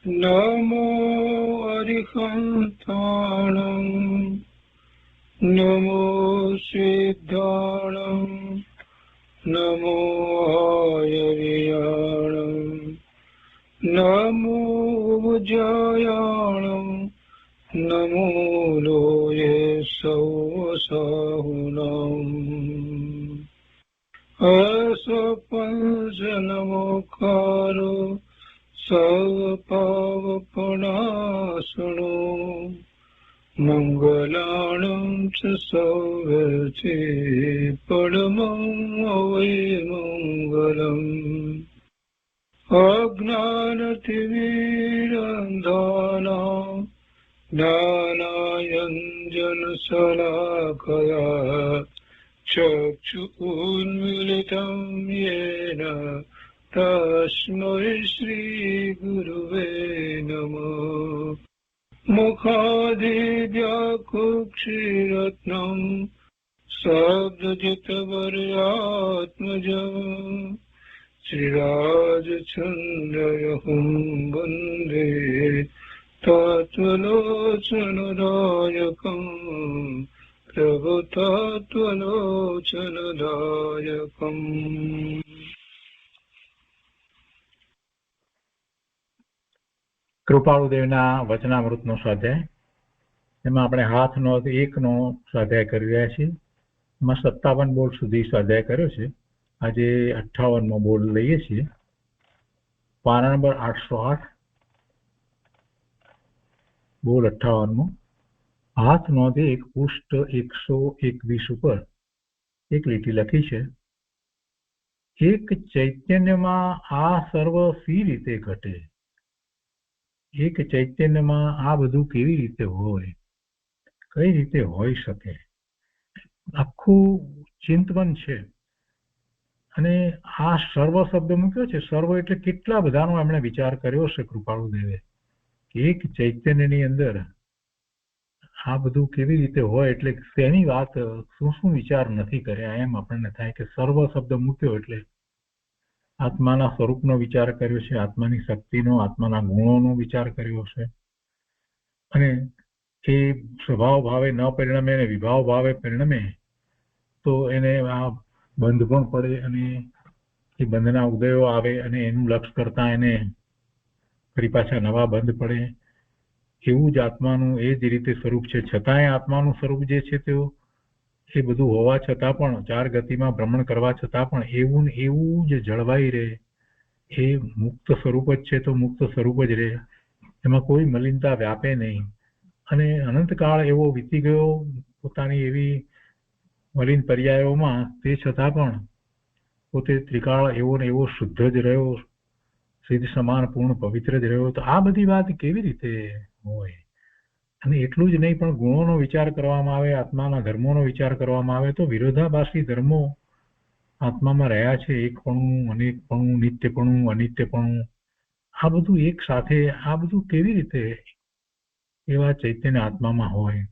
नमो अरिहन्ताणं नमो सिद्धाणं नमो आयर्याणं नमो उज्जयाणं नमो लोये सौसाहुनम् असपञ्चनमोकारो सर्वपावपणासनो मङ्गलानं च सौवर्ते परमं वै मङ्गलम् अज्ञानतिमिरन्धानां ज्ञानाञ्जनशलाकया चक्षुरुन्मीलितं येन तस्मै श्रीगुरुवे नमः। मुखादिव्याकुक्षिरत्नं शब्दजितवर्यात्मजम् श्रीराजचन्द्रयहुं वन्दे तत्त्वलोचनदायकम् प्रभुतत्त्वलोचनदायकम्। કૃપાળુદેવના વચનામૃતનો સ્વાધ્યાય. એમાં આપણે હાથ નોંધ 1નો સ્વાધ્યાય કરી રહ્યા છીએ. એમાં 57 બોલ સુધી સ્વાધ્યાય કર્યો છે. આજે 58મો બોલ લઈએ છીએ. પાના નંબર 808, બોલ 58મો. હાથ નોંધ 1, પૃષ્ઠ 121 ઉપર એક લીટી લખી છે. એક ચૈતન્યમાં આ સર્વ સી રીતે ઘટે? એક ચૈતન્યમાં આ બધું કેવી રીતે હોય, કઈ રીતે હોઈ શકે? આખું ચિંતન છે. અને આ સર્વ શબ્દ મૂક્યો છે. સર્વ એટલે કેટલા બધાનો એમણે વિચાર કર્યો છે કૃપાળુદેવે, કે એક ચૈતન્યની અંદર આ બધું કેવી રીતે હોય, એટલે તેની વાત શું શું વિચાર નથી કર્યા એમ આપણને થાય કે સર્વ શબ્દ મૂક્યો એટલે આત્માના સ્વરૂપનો વિચાર કર્યો છે, આત્માની શક્તિનો, આત્માના ગુણોનો વિચાર કર્યો છે. અને એ સ્વભાવ ભાવે ન પરિણમે અને વિભાવ ભાવે પરિણમે તો એને આ બંધ પણ પડે અને એ બંધના ઉદયો આવે અને એનું લક્ષ કરતા એને ફરી પાછા નવા બંધ પડે. એવું જ આત્માનું એ જ રીતે સ્વરૂપ છે. છતાંય આત્માનું સ્વરૂપ જે છે તે એ બધું હોવા છતાં પણ, 4 ગતિમાં ભ્રમણ કરવા છતાં પણ એવું જ જળવાઈ રહે. એ મુક્ત સ્વરૂપ જ છે તો મુક્ત સ્વરૂપ જ રહે, એમાં કોઈ મલિનતા વ્યાપે નહીં. અને અનંતકાળ એવો વીતી ગયો પોતાની એવી મલિન પર્યાયોમાં, તે છતાં પણ પોતે ત્રિકાળ એવો ને એવો શુદ્ધ જ રહ્યો, સિદ્ધ સમાન પૂર્ણ પવિત્ર જ રહ્યો. તો આ બધી વાત કેવી રીતે હોય? અને એટલું જ નહીં, પણ ગુણોનો વિચાર કરવામાં આવે, આત્માના ધર્મોનો વિચાર કરવામાં આવે તો વિરોધાભાસી ધર્મો આત્મામાં રહ્યા છે. એકપણું, અનેકપણું, નિત્યપણું, અનિત્યપણું, આ બધું એક સાથે, આ બધું કેવી રીતે એવા ચૈતન્ય આત્મામાં હોય?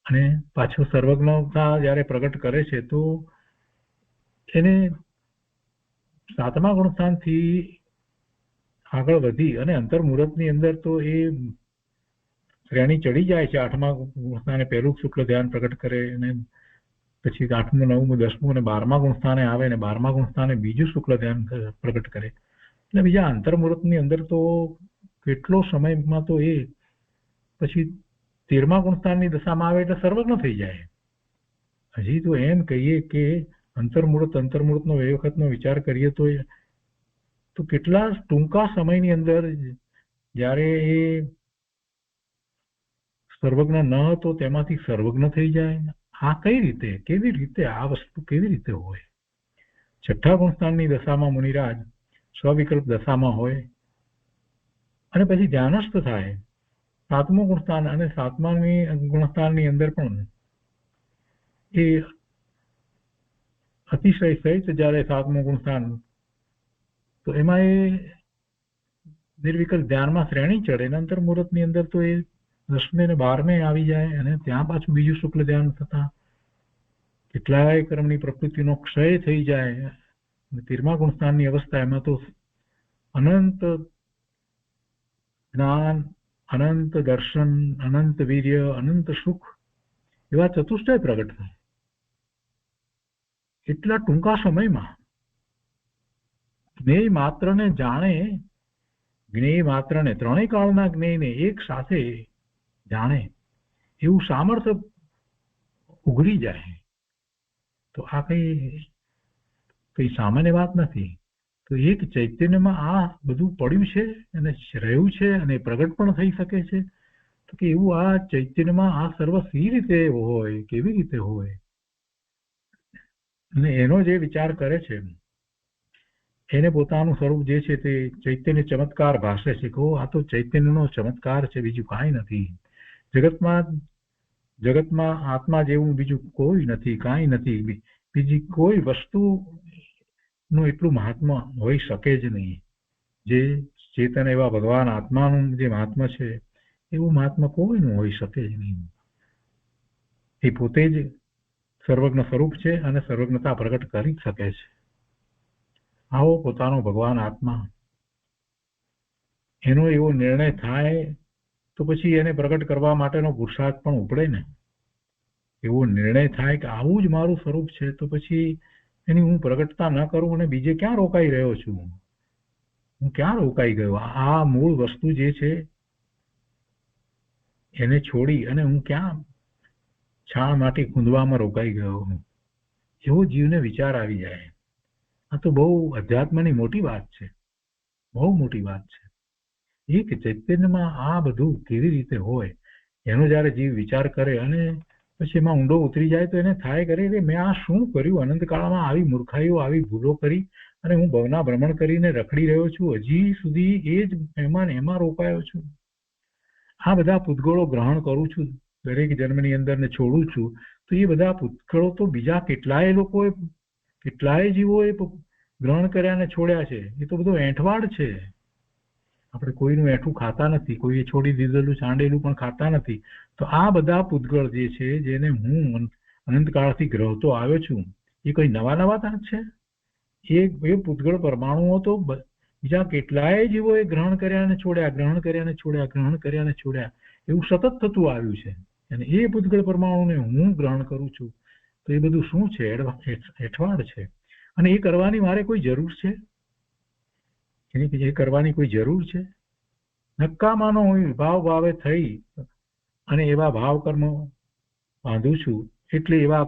અને પાછો સર્વજ્ઞતા જ્યારે પ્રગટ કરે છે તો એને 7મા ગુણસ્થાનથી આગળ વધી અને અંતર્મુહૂર્તની અંદર તો એ શ્રેણી ચડી જાય છે. 8મા ગુણસ્થાને પહેલું શુક્લ ધ્યાન પ્રગટ કરે, અને પછી 8મું, 9મું, 10મું અને 12મા ગુણસ્થાને આવે, અને 12મા ગુણસ્થાને બીજું શુક્લ ધ્યાન પ્રગટ કરે. એટલે બીજા અંતર્મુહૂર્તની અંદર તો કેટલો સમયમાં તો એ પછી 13મા ગુણસ્થાનની દશામાં આવે એટલે સર્વજ્ઞ થઈ જાય. હજી તો એમ કહીએ કે અંતર્મુહૂર્તનો એ વખતનો વિચાર કરીએ તો કેટલા ટૂંકા સમયની અંદર જ્યારે એ સર્વજ્ઞ ન હતો તેમાંથી સર્વજ્ઞ થઈ જાય. આ કઈ રીતે, કેવી રીતે આ વસ્તુ કેવી રીતે હોય? 6ઠ્ઠા ગુણસ્થાનની દશામાં મુનિરાજ સ્વવિકલ્પ દશામાં હોય અને પછી ધ્યાનસ્થ થાય. 7મું ગુણસ્થાન અને 7મા ગુણસ્થાનની અંદર પણ એ અતિશય સહિત જ્યારે 7મું ગુણસ્થાન, તો એમાં એ નિર્વિકલ્પ ધ્યાનમાં શ્રેણી ચડે. અંતર્મુહૂર્તની અંદર તો એ 10મે અને 12મે આવી જાય, અને ત્યાં પાછું બીજું શુક્લ ધ્યાન થતા કેટલાય કર્મની પ્રકૃતિનો ક્ષય થઈ જાય. 13મા ગુણસ્થાનની અવસ્થા, એમાં તો અનંત જ્ઞાન, અનંત દર્શન, અનંત વીર્ય, અનંત સુખ એવા ચતુષ્ટય પ્રગટ થાય એટલા ટૂંકા સમયમાં. જ્ઞેય માત્રને જાણે, જ્ઞેય માત્રને ત્રણેય કાળના જ્ઞેયને એક સાથે જાણે એવું સામર્થ્ય ઉઘડી જાય તો આ કઈ સામાન્ય વાત નથી. તો એક ચૈતન્યમાં આ બધું પડ્યું છે અને રહ્યું છે અને પ્રગટ પણ થઈ શકે છે. તો કે એવું આ ચૈતન્યમાં આ સર્વ સી રીતે હોય, કેવી રીતે હોય, અને એનો જે વિચાર કરે છે એને પોતાનું સ્વરૂપ જે છે તે ચૈતન્ય ચમત્કાર ભાષે છે. કહો આ તો ચૈતન્યનો ચમત્કાર છે, બીજું કાંઈ નથી. જગતમાં આત્મા જેવું બીજું કોઈ નથી, કાંઈ નથી. બીજી કોઈ વસ્તુ નું એટલું મહાત્મા હોઈ શકે જ નહીં. જે ચેતન એવા ભગવાન આત્માનું જે મહાત્મા છે એવું મહાત્મા કોઈનું હોઈ શકે જ નહીં. એ પોતે જ સર્વજ્ઞ સ્વરૂપ છે અને સર્વજ્ઞતા પ્રગટ કરી શકે છે. આવો પોતાનો ભગવાન આત્મા એનો એવો નિર્ણય થાય તો પછી એને પ્રગટ કરવા માટેનો પુરુષાર્થ પણ ઉપડે ને. એવો નિર્ણય થાય કે આવું જ મારું સ્વરૂપ છે તો પછી એની હું પ્રગટતા ન કરું અને બીજે ક્યાં રોકાઈ રહ્યો છું, હું ક્યાં રોકાઈ ગયો? આ મૂળ વસ્તુ જે છે એને છોડી અને હું ક્યાં છાણ માટી ખૂંદવામાં રોકાઈ ગયો હું, એવો જીવને વિચાર આવી જાય. આ તો બહુ અધ્યાત્મની મોટી વાત છે, બહુ મોટી વાત છે. એક ચૈતન્યમાં આ બધું કેવી રીતે હોય એનો જયારે જીવ વિચાર કરે અને પછી એમાં ઊંડો ઉતરી જાય તો એને થાય કરે કે મેં આ શું કર્યું? અનંતકાળમાં આવી મૂર્ખાઈઓ, આવી ભૂલો કરી અને હું ભવના ભ્રમણ કરીને રખડી રહ્યો છું, હજી સુધી એ જ એમાં રોકાયો છું. આ બધા પૂતગળો ગ્રહણ કરું છું દરેક જન્મની અંદર ને છોડું છું. તો એ બધા પૂતગળો તો બીજા કેટલાય લોકોએ, કેટલાય જીવોએ ગ્રહણ કર્યા ને છોડ્યા છે. એ તો બધો એંઠવાડ છે. આપણે કોઈનું એઠું ખાતા નથી, કોઈએ છોડી દીધેલું ચાંડેલું પણ ખાતા નથી. તો આ બધા પૂતગળ જે છે જેને હું અનંતકાળથી ગ્રહતો આવ્યો છું એ કઈ નવા નવા છે? એ પૂતગળ પરમાણુઓ તો બીજા કેટલાય જીવોએ ગ્રહણ કર્યા ને છોડ્યા, ગ્રહણ કર્યા ને છોડ્યા, ગ્રહણ કર્યા ને છોડ્યા, એવું સતત થતું આવ્યું છે. અને એ પૂતગળ પરમાણુને હું ગ્રહણ કરું છું તો એ બધું શું છે? એઠવાડ છે. અને એ કરવાની મારે કોઈ જરૂર છે? એની કરવાની કોઈ જરૂર છે? નક્કામાનો હું ભાવ ભાવે થઈ અને એવા ભાવ કર્મ બાંધું છું એટલે એવા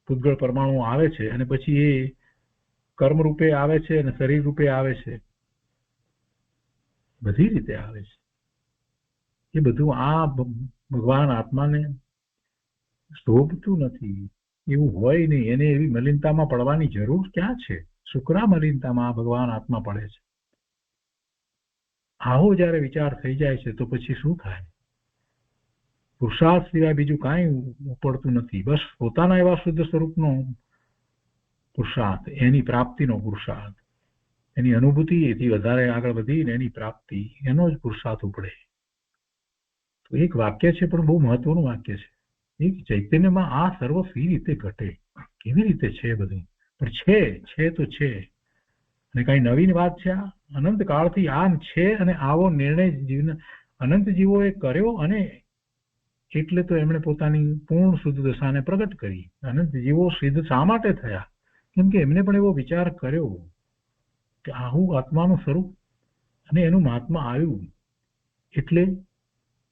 પૂતગળ પરમાણુ આવે છે અને પછી એ કર્મ રૂપે આવે છે અને શરીર રૂપે આવે છે, બધી રીતે આવે છે. એ બધું આ ભગવાન આત્માને શોભતું નથી, એવું હોય નહીં. એને એવી મલિનતામાં પડવાની જરૂર ક્યાં છે? શુક્રા મલિનતામાં આ ભગવાન આત્મા પડે છે. આવો જયારે વિચાર થઈ જાય છે તો પછી શું થાય? પુરુષાર્થ સિવાય બીજું કાંઈ ઉપડતું નથી. બસ પોતાના એવા શુદ્ધ સ્વરૂપનો પુરુષાર્થ, એની પ્રાપ્તિનો પુરુષાર્થ, એની અનુભૂતિ, એથી વધારે આગળ વધીને એની પ્રાપ્તિ, એનો જ પુરુષાર્થ ઉપડે. તો એક વાક્ય છે પણ બહુ મહત્વનું વાક્ય છે. એક ચૈતન્યમાં આ સર્વ સી રીતે ઘટે, કેવી રીતે છે બધું? પણ છે તો છે. અને કઈ નવીન વાત છે? આ અનંત કાળથી આ છે અને આવો નિર્ણય જીવન અનંત જીવોએ કર્યો અને એટલે તો એમણે પોતાની પૂર્ણ શુદ્ધ દશાને પ્રગટ કરી. અનંત જીવો સિદ્ધ શા માટે થયા? કેમ કે એમને પણ એવો વિચાર કર્યો કે આવું આત્માનું સ્વરૂપ અને એનું મહાત્મા આવ્યું એટલે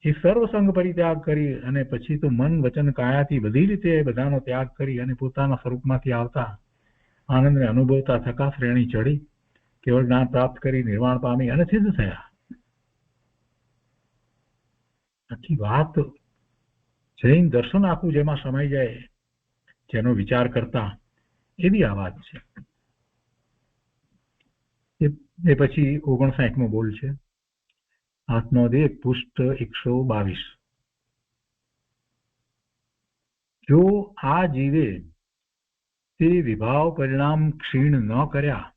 એ સર્વસંગ પરિત્યાગ કરી અને પછી તો મન વચન કાયાથી બધી રીતે બધાનો ત્યાગ કરી અને પોતાના સ્વરૂપમાંથી આવતા આનંદને અનુભવતા થકા શ્રેણી ચડી કેવળ જ્ઞાન પ્રાપ્ત કરી નિર્વાણ પામી અને સિદ્ધ થયા. આખી વાત જૈન દર્શન આખું જેમાં સમાઈ જાય, જેનો વિચાર કરતા એવી આ વાત છે. એ પછી 59મો બોલ છે, આત્મોદેહ પુષ્ટ 122. જો આ જીવે તે વિભાવ પરિણામ ક્ષીણ ન કર્યા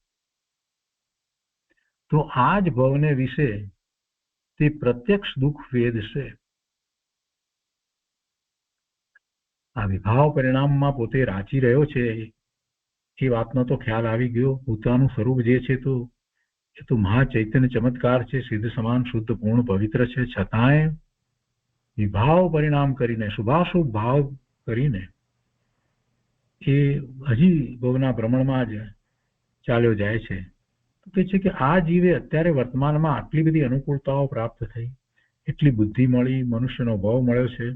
તો આ જ ભવને વિશે તે પ્રત્યક્ષ દુઃખ વેદશે. આ વિભાવ પરિણામમાં પોતે રાચી રહ્યો છે એ વાતનો તો ખ્યાલ આવી ગયો. પોતાનું સ્વરૂપ જે છે તો એ તો મહા ચૈતન્ય ચમત્કાર છે, સિદ્ધ સમાન શુદ્ધ પૂર્ણ પવિત્ર છે, છતાંય વિભાવ પરિણામ કરીને શુભાશુભ ભાવ કરીને એ હજી ભવના ભ્રમણમાં જ ચાલ્યો જાય છે. તો કે છે કે આ જીવે અત્યારે વર્તમાનમાં આટલી બધી અનુકૂળતાઓ પ્રાપ્ત થઈ, એટલી બુદ્ધિ મળી, મનુષ્યનો ભાવ મળ્યો છે,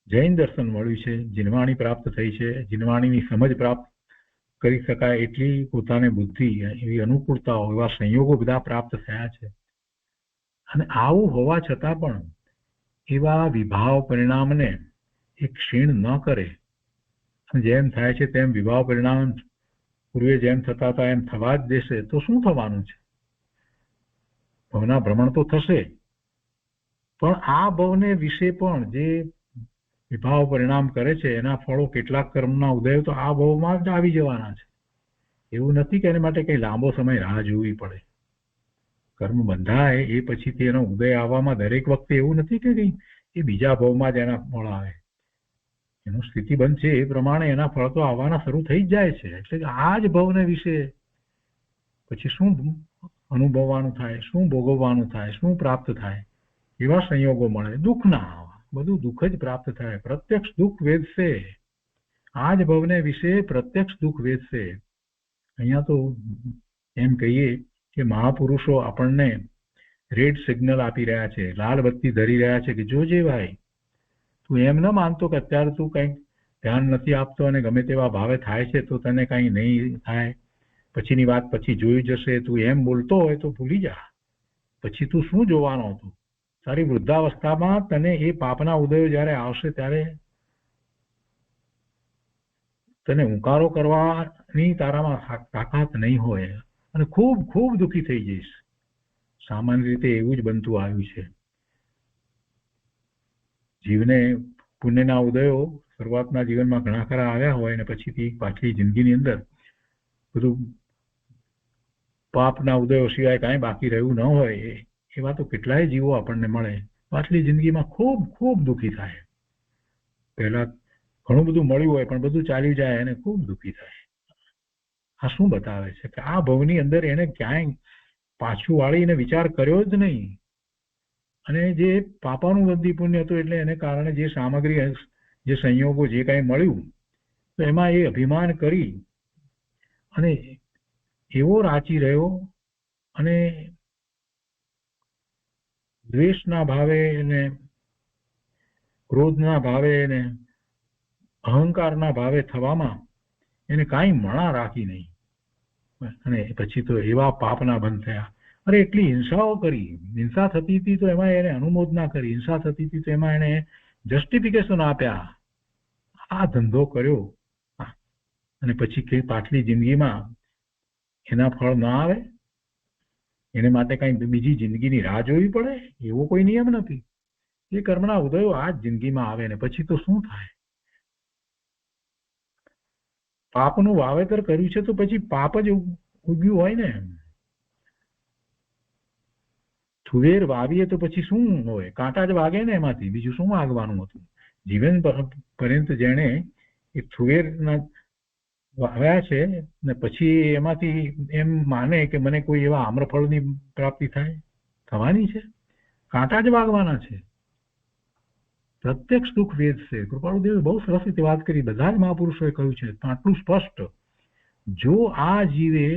જૈન દર્શન મળ્યું છે, જીનવાણી પ્રાપ્ત થઈ છે, જીનવાણીની સમજ પ્રાપ્ત કરી શકાય એટલી પોતાને બુદ્ધિ, એવી અનુકૂળતાઓ, એવા સંયોગો બધા પ્રાપ્ત થયા છે. અને આવું હોવા છતાં પણ એવા વિભાવ પરિણામને એ ક્ષીણ ન કરે, જેમ થાય છે તેમ વિભાવ પરિણામ પૂર્વે જેમ થતા હતા એમ થવા જ દેશે તો શું થવાનું છે? ભવના ભ્રમણ તો થશે, પણ આ ભવને વિશે પણ જે વિભાવ પરિણામ કરે છે એના ફળો કેટલાક કર્મના ઉદય તો આ ભવમાં જ આવી જવાના છે. એવું નથી કે એના માટે કઈ લાંબો સમય રાહ જોવી પડે. કર્મ બંધાય એ પછીથી એનો ઉદય આવવામાં દરેક વખતે એવું નથી કે એ બીજા ભવમાં જ એના ફળ આવે. એનું સ્થિતિ બંધ છે એ પ્રમાણે એના ફળ તો આવવાના શરૂ થઈ જ જાય છે. એટલે કે આ જ ભવને વિશે પછી શું અનુભવવાનું થાય, શું ભોગવવાનું થાય, શું પ્રાપ્ત થાય, એવા સંયોગો મળે. દુઃખ ના આવે, બધું દુઃખ જ પ્રાપ્ત થાય. પ્રત્યક્ષ દુઃખ વેદશે, આ જ ભવને વિશે પ્રત્યક્ષ દુઃખ વેદશે. અહીંયા તો એમ કહીએ કે મહાપુરુષો આપણને રેડ સિગ્નલ આપી રહ્યા છે, લાલ બત્તી ધરી રહ્યા છે કે જોજે ભાઈ, તું એમ ન માનતો કે અત્યારે તું કંઈક ધ્યાન નથી આપતો અને ગમે તેવા ભાવે થાય છે તો તને કંઈ નહીં થાય, પછીની વાત પછી જોઈ જશે. તું એમ બોલતો હોય તો ભૂલી જા. પછી તું શું જોવાનો હતો? તારી વૃદ્ધાવસ્થામાં તને એ પાપના ઉદયો જ્યારે આવશે ત્યારે તને હુંકારો કરવાની તારામાં તાકાત નહીં હોય અને ખૂબ ખૂબ દુઃખી થઈ જઈશ. સામાન્ય રીતે એવું જ બનતું આવ્યું છે. જીવને પુણ્યના ઉદયો શરૂઆતના જીવનમાં ઘણા ખરા આવ્યા હોય અને પછીથી પાછલી જિંદગીની અંદર બધું પાપના ઉદયો સિવાય કાંઈ બાકી રહ્યું ન હોય એવા તો કેટલાય જીવો આપણને મળે. પાછલી જિંદગીમાં ખૂબ ખૂબ દુઃખી થાય. પહેલા ઘણું બધું મળ્યું હોય પણ બધું ચાલ્યું જાય અને ખૂબ દુઃખી થાય. આ શું બતાવે છે કે આ ભવની અંદર એને ક્યાંય પાછું વાળીને વિચાર કર્યો જ નહીં. અને જે પાપાનું વૃદ્ધિ પુણ્ય હતું એટલે એને કારણે જે સામગ્રી, જે સંયોગો, જે કાંઈ મળ્યું તો એમાં એ અભિમાન કરી અને એવો રાચી રહ્યો અને દ્વેષના ભાવે અને ક્રોધના ભાવે અને અહંકારના ભાવે થવામાં એને કાંઈ મણા રાખી નહીં. અને પછી તો એવા પાપના બંધ થયા. અરે એટલી હિંસાઓ કરી, હિંસા થતી હતી તો એમાં એને અનુમોદના કરી, હિંસા થતી હતી તો એમાં એને જસ્ટિફિકેશન આપ્યા. આ ધંધો કર્યો અને પછી કે પાછલી જિંદગીમાં એના ફળ ના આવે, એને માટે કઈ બીજી જિંદગીની રાહ જોવી પડે એવો કોઈ નિયમ નથી. એ કર્મના ઉદયો આ જ જિંદગીમાં આવે ને પછી તો શું થાય? પાપનું વાવેતર કર્યું છે તો પછી પાપ જ ઉગ્યું હોય ને. થુવેર વાવીએ તો પછી શું હોય? કાંટા જ વાગે ને એમાંથી, બીજું શું વાગવાનું હતું? જીવન પર્યંત જેણે એ થુવેરના વાવ્યા છે ને પછી એમાંથી એમ માને કે મને કોઈ એવા આમ્રફળની પ્રાપ્તિ થાય, થવાની છે? કાંટા જ વાગવાના છે. પ્રત્યક્ષ દુઃખ વેદ છે. કૃપાળુદેવે બહુ સરસ રીતે વાત કરી, બધા જ મહાપુરુષોએ કહ્યું છે પણ આટલું સ્પષ્ટ, જો આ જીવે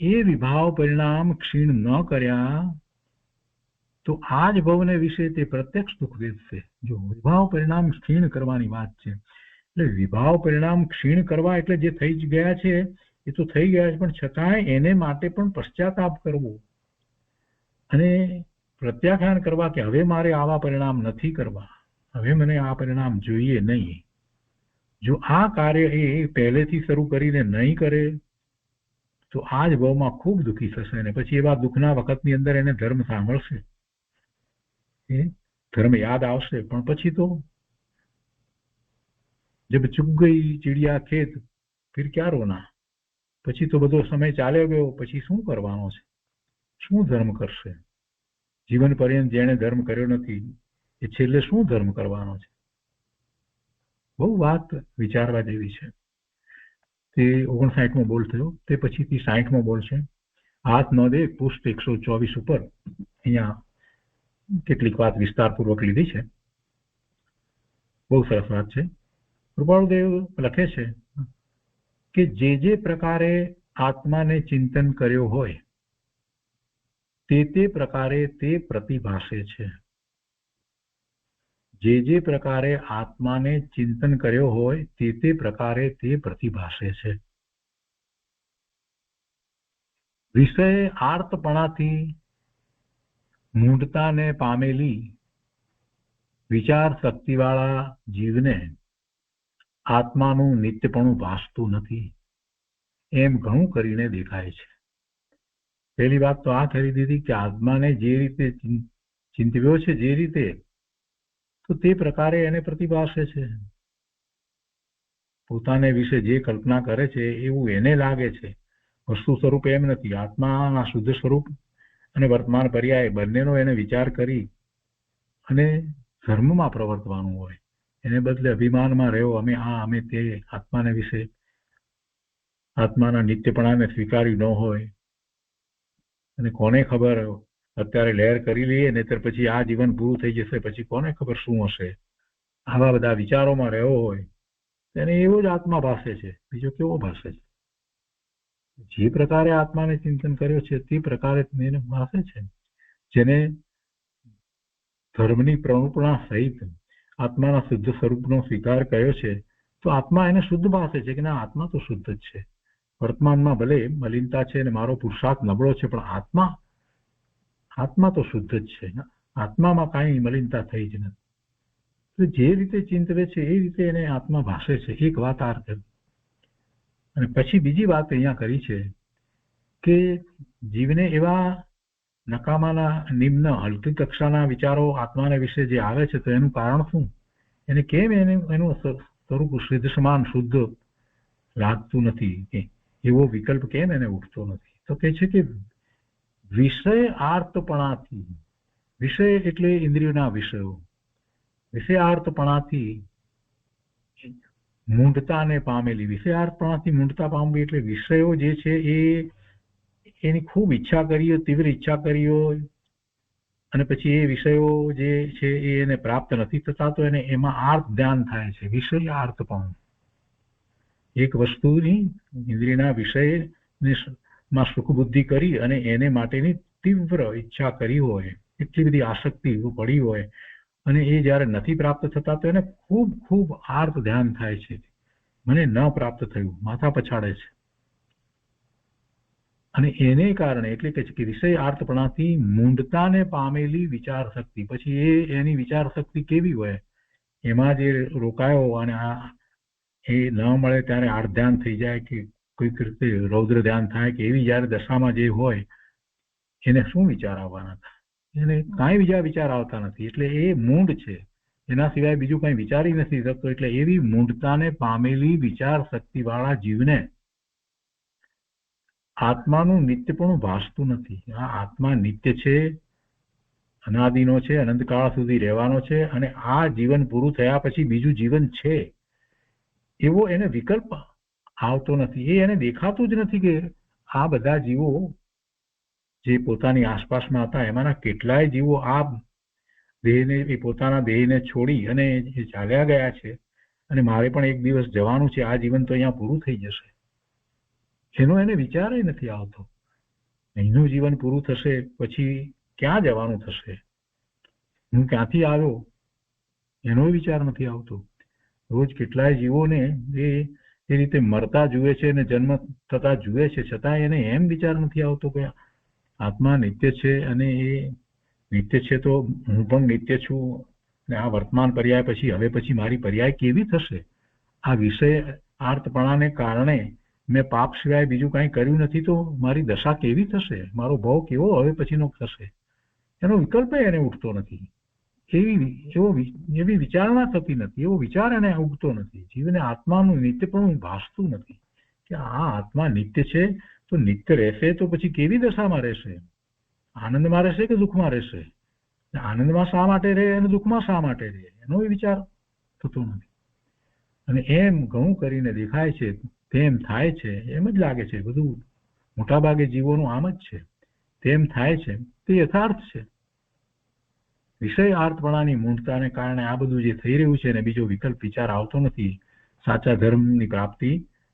એ વિભાવ પરિણામ ક્ષીણ ન કર્યા તો આ જ ભવને વિશે તે પ્રત્યક્ષ દુઃખ વેદ છે. જો વિભાવ પરિણામ ક્ષીણ કરવાની વાત છે, એટલે વિભાવ પરિણામ ક્ષીણ કરવા એટલે જે થઈ જ ગયા છે એ તો થઈ ગયા છે, પણ છતાંય એને માટે પણ પશ્ચાતાપ કરવો અને પ્રત્યાખ્યાન કરવા કે હવે મારે આવા પરિણામ નથી કરવા, હવે મને આ પરિણામ જોઈએ નહીં. જો આ કાર્ય એ પહેલેથી શરૂ કરીને નહીં કરે તો આ જ ભવમાં ખૂબ દુઃખી થશે અને પછી એવા દુઃખના વખતની અંદર એને ધર્મ સાંભળશે, એ ધર્મ યાદ આવશે, પણ પછી તો જબ ચૂક ગઈ ચીડિયા ખેત ફિર ક્યાં રોના. પછી તો બધો સમય ચાલ્યો ગયો, પછી શું કરવાનો છે? શું ધર્મ કરશે? જીવન પર્યંત જેણે ધર્મ કર્યો નથી એ છેલ્લે શું ધર્મ કરવાનો છે? બહુ વાત વિચારવા જેવી છે. તે 59મો બોલ થયો, તે પછીથી 60મો બોલ છે. હાથ નોંધે પૃષ્ઠ 124 ઉપર અહીંયા કેટલીક વાત વિસ્તારપૂર્વક લીધી છે. બહુ સરસ વાત છે. કૃપાળુદેવ લખે છે કે જે પ્રકારે આત્માને ચિંતન કર્યો હોય તે પ્રકારે તે પ્રતિભાસે છે. જે પ્રકારે આત્માને ચિંતન કર્યો હોય તે પ્રકારે તે પ્રતિભાસે છે. વિષય આર્તપણાથી મૂઢતાને પામેલી વિચાર શક્તિવાળા જીવને આત્માનું નિત્યપણું ભાસતું નથી એમ ઘણું કરીને દેખાય છે. પહેલી વાત તો આ કરી દીધી કે આત્માને જે રીતે ચિંતવ્યો છે જે રીતે, તો તે પ્રકારે એને પ્રતિભાસે છે. પોતાને વિશે જે કલ્પના કરે છે એવું એને લાગે છે, વસ્તુ સ્વરૂપ એમ નથી. આત્માના શુદ્ધ સ્વરૂપ અને વર્તમાન પર્યાય બંનેનો એને વિચાર કરી અને ધર્મમાં પ્રવર્તવાનું હોય. એને બદલે અભિમાનમાં રહ્યો, અમે તે આત્માને વિશે આત્માના નિત્યપણાને સ્વીકાર્યું ન હોય. અને કોને ખબર, અત્યારે લહેર કરી લઈએ નહીતર પછી આ જીવન પૂરું થઈ જશે, પછી કોને ખબર શું હશે. આવા બધા વિચારોમાં રહ્યો હોય તેને એવો જ આત્મા ભાસે છે. બીજો કેવો ભાસે છે? જે પ્રકારે આત્માને ચિંતન કર્યો છે તે પ્રકારે એને ભાસે છે. જેને ધર્મની પ્રણુપણા સહિત આત્માના શુદ્ધ સ્વરૂપનો સ્વીકાર કર્યો છે તો આત્મા એને શુદ્ધ ભાસે છે કે ના, આત્મા તો શુદ્ધ જ છે. વર્તમાનમાં ભલે મલિનતા છે અને મારો પુરુષાર્થ નબળો છે, પણ આત્મા તો શુદ્ધ જ છે. આત્મામાં કાંઈ મલિનતા થઈ જ નથી. તો જે રીતે ચિંતવે છે એ રીતે એને આત્મા ભાસે છે. એક વાત આ કરી. અને પછી બીજી વાત અહીંયા કરી છે કે જીવને એવા નકામાના નિમ્ન હલકી કક્ષાના વિચારો આત્માને વિશે જે આવે છે તો એનું કારણ શું? એને કેમ એનું સ્વરૂપ સિદ્ધ સમાન શુદ્ધ લાગતું નથી? એવો વિકલ્પ કેમ એને ઉઠતો નથી? તો કહે છે કે વિષય આર્તપણાથી, વિષય એટલે ઇન્દ્રિયોના વિષયો, વિષયાર્થપણાથી મૂંઢતાને પામેલી, વિષયાર્થપણાથી મૂંઢતા પામવી એટલે વિષયો જે છે એની ખૂબ ઈચ્છા કરી હોય, તીવ્ર ઈચ્છા કરી હોય અને પછી એ વિષયો જે છે એને પ્રાપ્ત નથી થતા તો એને એમાં આર્ત ધ્યાન થાય છે. વિષયાર્થપણું એક વસ્તુની ઇન્દ્રિયના વિષયમાં સુખ બુદ્ધિ કરી અને એને માટેની તીવ્ર ઈચ્છા કરી હોય, એટલી બધી આસક્તિ પડી હોય અને એ જ્યારે નથી પ્રાપ્ત થતા તો એને ખૂબ ખૂબ આર્ત ધ્યાન થાય છે. મને ન પ્રાપ્ત થયું, માથા પછાડે છે. અને એને કારણે એટલે કે વિષય આર્તપણાથી મૂંઢતાને પામેલી વિચાર શક્તિ, પછી એની વિચાર શક્તિ કેવી હોય, એમાં જે રોકાયો અને એ ન મળે ત્યારે આર્ત ધ્યાન થઈ જાય કે કોઈક રીતે રૌદ્ર ધ્યાન થાય કે એવી જયારે દશામાં જે હોય એને શું વિચાર આવવાના હતા? એને કાંઈ બીજા વિચાર આવતા નથી. એટલે એ મૂંઢ છે, એના સિવાય બીજું કંઈ વિચારી નથી શકતો. એટલે એવી મૂંઢતાને પામેલી વિચાર શક્તિ વાળા જીવને આત્માનું નિત્યપણું ભાસતું નથી. આ આત્મા નિત્ય છે, અનાદિનો છે, અનંતકાળ સુધી રહેવાનો છે અને આ જીવન પૂરું થયા પછી બીજું જીવન છે એવો એને વિકલ્પ આવતો નથી. એને દેખાતું જ નથી કે આ બધા જીવો જે પોતાની આસપાસમાં હતા એમાંના કેટલાય જીવો આ દેહને, એ પોતાના દેહને છોડી અને એ ચાલ્યા ગયા છે અને મારે પણ એક દિવસ જવાનું છે, આ જીવન તો અહીંયા પૂરું થઈ જશે. એનો એને વિચાર નથી આવતો. અહીંનું જીવન પૂરું થશે પછી ક્યાં જવાનું થશે, હું ક્યાંથી આવ્યો એનો વિચાર નથી આવતો. રોજ કેટલાય જીવોને એ રીતે મરતા જુએ છે અને જન્મ થતા જુએ છે, છતાં એને એમ વિચાર નથી આવતો કે આત્મા નિત્ય છે અને એ નિત્ય છે તો હું પણ નિત્ય છું અને આ વર્તમાન પર્યાય પછી હવે પછી મારી પર્યાય કેવી થશે? આ વિષય આર્તપણાને કારણે મેં પાપ સિવાય બીજું કાંઈ કર્યું નથી તો મારી દશા કેવી થશે? મારો ભાવ કેવો હવે પછીનો થશે? એનો વિકલ્પ એને ઉઠતો નથી. એવી વિચારણા થતી નથી, એવો વિચાર એને ઉગતો નથી. જીવને આત્માનું નિત્યપણું ભાસતું નથી કે આ આત્મા નિત્ય છે તો નિત્ય રહેશે તો પછી કેવી દશામાં રહેશે? આનંદમાં રહેશે કે દુઃખમાં રહેશે? આનંદમાં શા માટે રહે અને દુઃખમાં શા માટે રહે એનો વિચાર થતો નથી. અને એમ ઘણું કરીને દેખાય છે, તેમ થાય છે, એમ જ લાગે છે બધું મોટાભાગે જીવોનું આમ જ છે. તેમ થાય છે તે યથાર્થ છે. વિષય આર્થપણાની મૂળતાને કારણે આ બધું જે થઈ રહ્યું છે, અને બીજો વિકલ્પ વિચાર આવતો નથી. સાચા ધર્મની પ્રાપ્તિ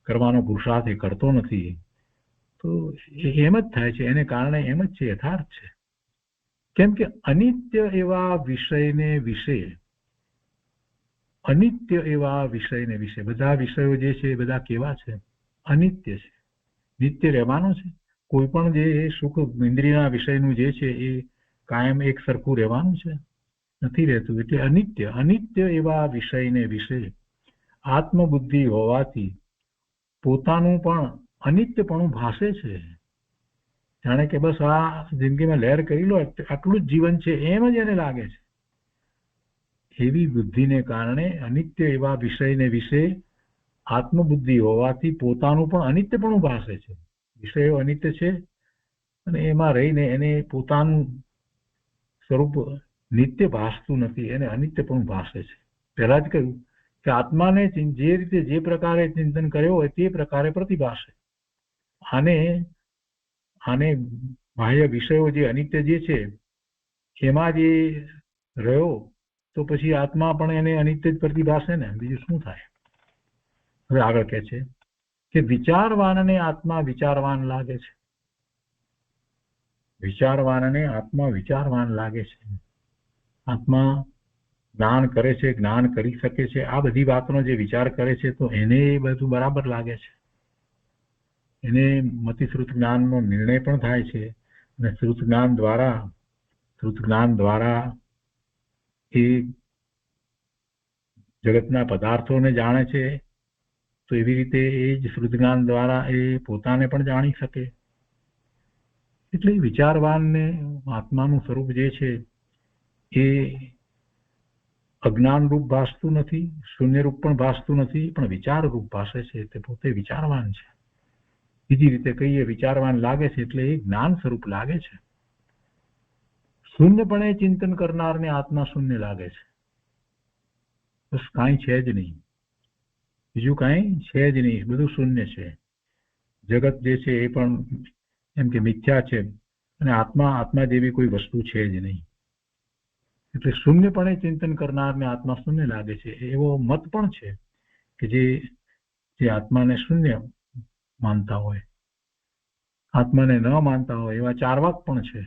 કરવાનો પુરુષાર્થ એ કરતો નથી. તો એમ જ થાય છે, એને કારણે એમ જ છે, યથાર્થ છે. કેમ કે અનિત્ય એવા વિષયને વિશે, અનિત્ય એવા વિષયને વિશે, બધા વિષયો જે છે એ બધા કેવા છે? અનિત્ય છે. નિત્ય રહેવાનું છે. કોઈ પણ જે સુખ ઇન્દ્રિયના વિષયનું જે છે એ કાયમ એક સરખું રહેવાનું છે? નથી રહેતું. એટલે અનિત્ય, અનિત્ય એવા વિષયને વિશે આત્મબુદ્ધિ હોવાથી પોતાનું પણ અનિત્યપણું ભાસે છે. જાણે કે બસ આ જિંદગીમાં લહેર કરી લો, આટલું જ જીવન છે, એમ જ એને લાગે છે. એવી બુદ્ધિને કારણે અનિત્ય એવા વિષયને વિશે આત્મબુદ્ધિ હોવાથી પોતાનું પણ અનિત્યપણું ભાસે છે. વિષયો અનિત્ય છે અને એમાં રહીને એને પોતાનું સ્વરૂપ નિત્ય ભાસતું નથી, એને અનિત્યપણું ભાસે છે. પહેલા જ કહ્યું કે આત્માને જે રીતે જે પ્રકારે ચિંતન કર્યો હોય તે પ્રકારે પ્રતિભાસે. આને બાહ્ય વિષયો જે અનિત્ય જે છે એમાં જે રહ્યો તો પછી આત્મા પણ એને અનિત્ય જ પ્રતિભાસે ને, બીજું શું થાય? હવે આગળ કહે છે કે વિચારવાનને આત્મા વિચારવાન લાગે છે. વિચારવાનને આત્મા વિચારવાન લાગે છે. આત્મા જ્ઞાન કરે છે, જ્ઞાન કરી શકે છે, આ બધી વાતનો જે વિચાર કરે છે તો એને એ બધું બરાબર લાગે છે. એને મતિશ્રુત જ્ઞાનનો નિર્ણય પણ થાય છે, અને શ્રુત જ્ઞાન દ્વારા એ જગતના પદાર્થોને જાણે છે. તો એવી રીતે એ જ શ્રુત જ્ઞાન દ્વારા એ પોતાને પણ જાણી શકે. એટલે વિચારવાનને આત્માનું સ્વરૂપ જે છે એ અજ્ઞાન રૂપ ભાસતું નથી, શૂન્ય રૂપ પણ ભાસતું નથી, પણ વિચાર રૂપ ભાસે છે. તે પોતે વિચારવાન છે. બીજી રીતે કહીએ, વિચારવાન લાગે છે એટલે એ જ્ઞાન સ્વરૂપ લાગે છે. શૂન્યપણે ચિંતન કરનારને આત્મા શૂન્ય લાગે છે. બસ કાંઈ છે જ નહીં, બીજું કાંઈ છે જ નહીં, બધું શૂન્ય છે. જગત જે છે એ પણ એમ કે મિથ્યા છે, અને આત્મા જેવી કોઈ વસ્તુ છે જ નહીં. એટલે શૂન્યપણે ચિંતન કરનારને આત્મા શૂન્ય લાગે છે. એવો મત પણ છે કે જે આત્માને શૂન્ય માનતા હોય, આત્માને ન માનતા હોય, એવા ચાર્વાક પણ છે.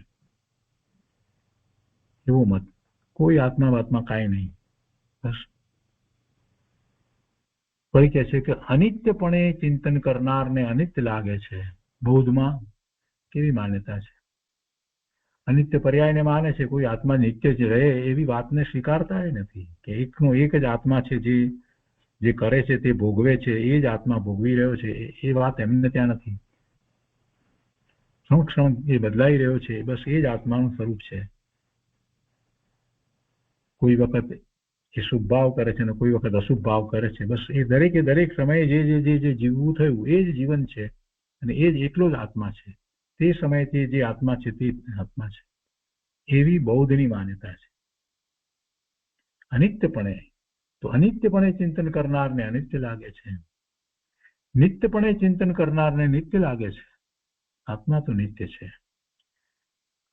એવો મત, કોઈ આત્મા કાંઈ નહીં. બસ ફરી કહે છે કે અનિત્યપણે ચિંતન કરનારને અનિત્ય લાગે છે. બૌદ્ધમાં કેવી માન્યતા છે? અનિત્ય પર્યાયને માને છે. કોઈ આત્મા નિત્ય જ રહે એવી વાતને સ્વીકારતા નથી કે એકનો એક જ આત્મા છે, જે કરે છે તે ભોગવે છે, એ જ આત્મા ભોગવી રહ્યો છે. એ વાત એમને ત્યાં નથી. ક્ષણ એ બદલાઈ રહ્યો છે, બસ એ જ આત્માનું સ્વરૂપ છે. કોઈ વખત એ શુભ ભાવ કરે છે અને કોઈ વખત અશુભ ભાવ કરે છે. બસ એ દરેક સમયે જે જીવવું થયું એ જ જીવન છે, અને એ જ એટલો જ આત્મા છે. તે સમયથી જે આત્મા છે તે આત્મા છે. એવી બૌદ્ધની માન્યતા છે. અનિત્યપણે ચિંતન કરનારને અનિત્ય લાગે છે. નિત્યપણે ચિંતન કરનારને નિત્ય લાગે છે. આત્મા તો નિત્ય છે.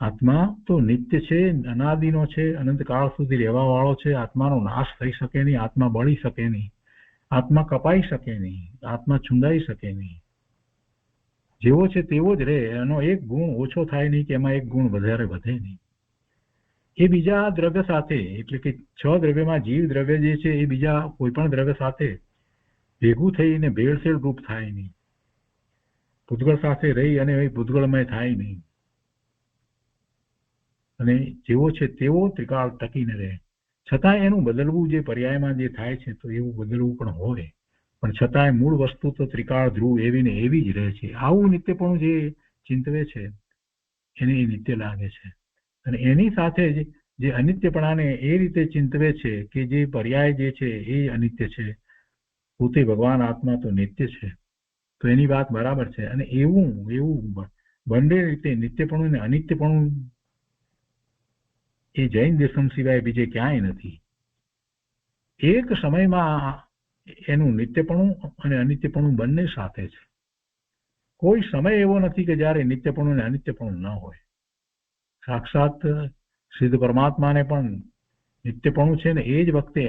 આત્મા તો નિત્ય છે, અનાદિનો છે, અનંતકાળ સુધી રહેવા વાળો છે. આત્માનો નાશ થઈ શકે નહીં, આત્મા બળી શકે નહીં, આત્મા કપાઈ શકે નહીં, આત્મા છુંદાઈ શકે નહીં. જેવો છે તેવો જ રહે. એનો એક ગુણ ઓછો થાય નહીં કે એમાં એક ગુણ વધારે વધે નહીં. એ બીજા દ્રવ્ય સાથે, એટલે કે 6 દ્રવ્યમાં જીવ દ્રવ્ય જે છે એ બીજા કોઈ પણ દ્રવ્ય સાથે ભેગું થઈને ભેળસેળ રૂપ થાય નહીં. ભૂતગળ સાથે રહી અને ભૂતગળમય થાય નહીં. અને જેવો છે તેવો ત્રિકાળ ટકીને રહે. છતાં એનું બદલવું જે પર્યાયમાં જે થાય છે તો એવું બદલવું પણ હોય, પણ છતાંય મૂળ વસ્તુ તો ત્રિકાળ ધ્રુવ એવી ને એવી જ રહે છે. આવું નિત્યપણું જે ચિંતવે છે એને એ નિત્ય લાગે છે. અને એની સાથે જ જે અનિત્યપણાને એ રીતે ચિંતવે છે કે જે પર્યાય જે છે એ અનિત્ય છે, પોતે ભગવાન આત્મા તો નિત્ય છે. તો એની વાત બરાબર છે. અને એવું બંને રીતે નિત્યપણું ને અનિત્યપણું એ જૈન દેશમ સિવાય બીજે ક્યાંય નથી. એક સમયમાં એનું નિત્યપણું અને અનિત્યપણું બંને સાથે છે. કોઈ સમય એવો નથી કે જ્યારે નિત્યપણું ને અનિત્યપણું ન હોય. સાક્ષાત સિદ્ધ પરમાત્માને પણ નિત્યપણું છે ને એ જ વખતે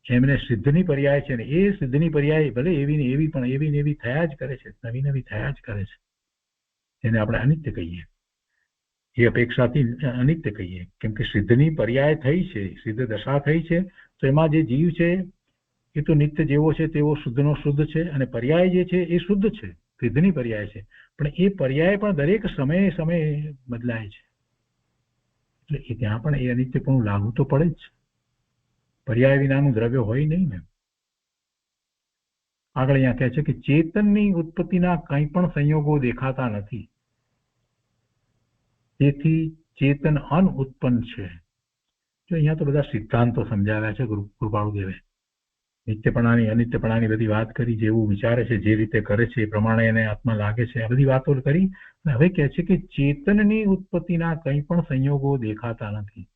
એમને સિદ્ધની પર્યાય છે ને એ સિદ્ધની પર્યાય ભલે એવી ને એવી પણ એવી ને એવી થયા જ કરે છે, નવી નવી થયા જ કરે છે. એને આપણે અનિત્ય કહીએ, એ અપેક્ષાથી અનિત્ય કહીએ. કેમ કે સિદ્ધની પર્યાય થઈ છે, સિદ્ધ દશા થઈ છે, તો એમાં જે જીવ છે એ તો નિત્ય જેવો છે તેવો શુદ્ધનો શુદ્ધ છે, અને પર્યાય જે છે એ શુદ્ધ છે, સિદ્ધની પર્યાય છે. પણ એ પર્યાય પણ દરેક સમયે સમયે બદલાય છે, એટલે એ ત્યાં પણ એ અનિત્યપણું લાગુ તો પડે જ. પર્યાય વિનાનું દ્રવ્ય હોય નહીં ને. આગળ અહીંયા કહે છે કે ચેતનની ઉત્પત્તિના કંઈ પણ સંયોગો દેખાતા નથી, તેથી ચેતન અનઉત્પન્ન છે. જો અહીંયા તો બધા સિદ્ધાંતો સમજાવ્યા છે કૃપાળુદેવે. નિત્યપણાની અનિત્યપણાની બધી વાત કરી, જેવું વિચારે છે, જે રીતે કરે છે એ પ્રમાણે એને આત્મા લાગે છે, આ બધી વાતો કરી. અને હવે કહે છે કે ચેતનની ઉત્પત્તિના કંઈ પણ સંયોગો દેખાતા નથી.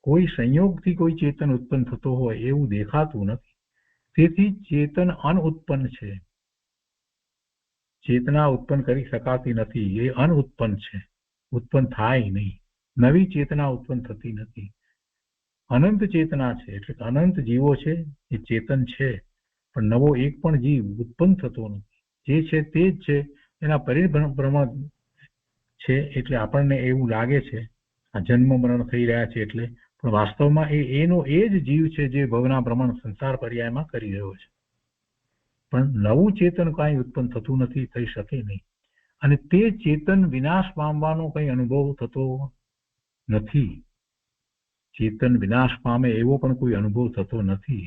કોઈ સંયોગથી કોઈ ચેતન ઉત્પન્ન થતો હોય એવું દેખાતું નથી, તેથી ચેતન અનઉત્પન્ન છે. ચેતના ઉત્પન્ન કરી શકાતી નથી, એ અનઉત્પન્ન છે, ઉત્પન્ન થાય નહીં. નવી ચેતના ઉત્પન્ન થતી નથી. અનંત ચેતના છે, એટલે અનંત જીવો છે, એ ચેતન છે, પણ નવો એક પણ જીવ ઉત્પન્ન થતો નથી. જે છે તે જ છે, એના પરિભ્રમણ છે, એટલે આપણને એવું લાગે છે આ જન્મ મરણ થઈ રહ્યા છે એટલે, પણ વાસ્તવમાં એનો એ જ જીવ છે જે ભવના ભ્રમણ સંસાર પર્યાયમાં કરી રહ્યો છે. પણ નવું ચેતન કાંઈ ઉત્પન્ન થતું નથી, થઈ શકે નહીં. અને તે ચેતન વિનાશ પામવાનો કંઈ અનુભવ થતો નથી. ચેતન વિનાશ પામે એવો પણ કોઈ અનુભવ થતો નથી.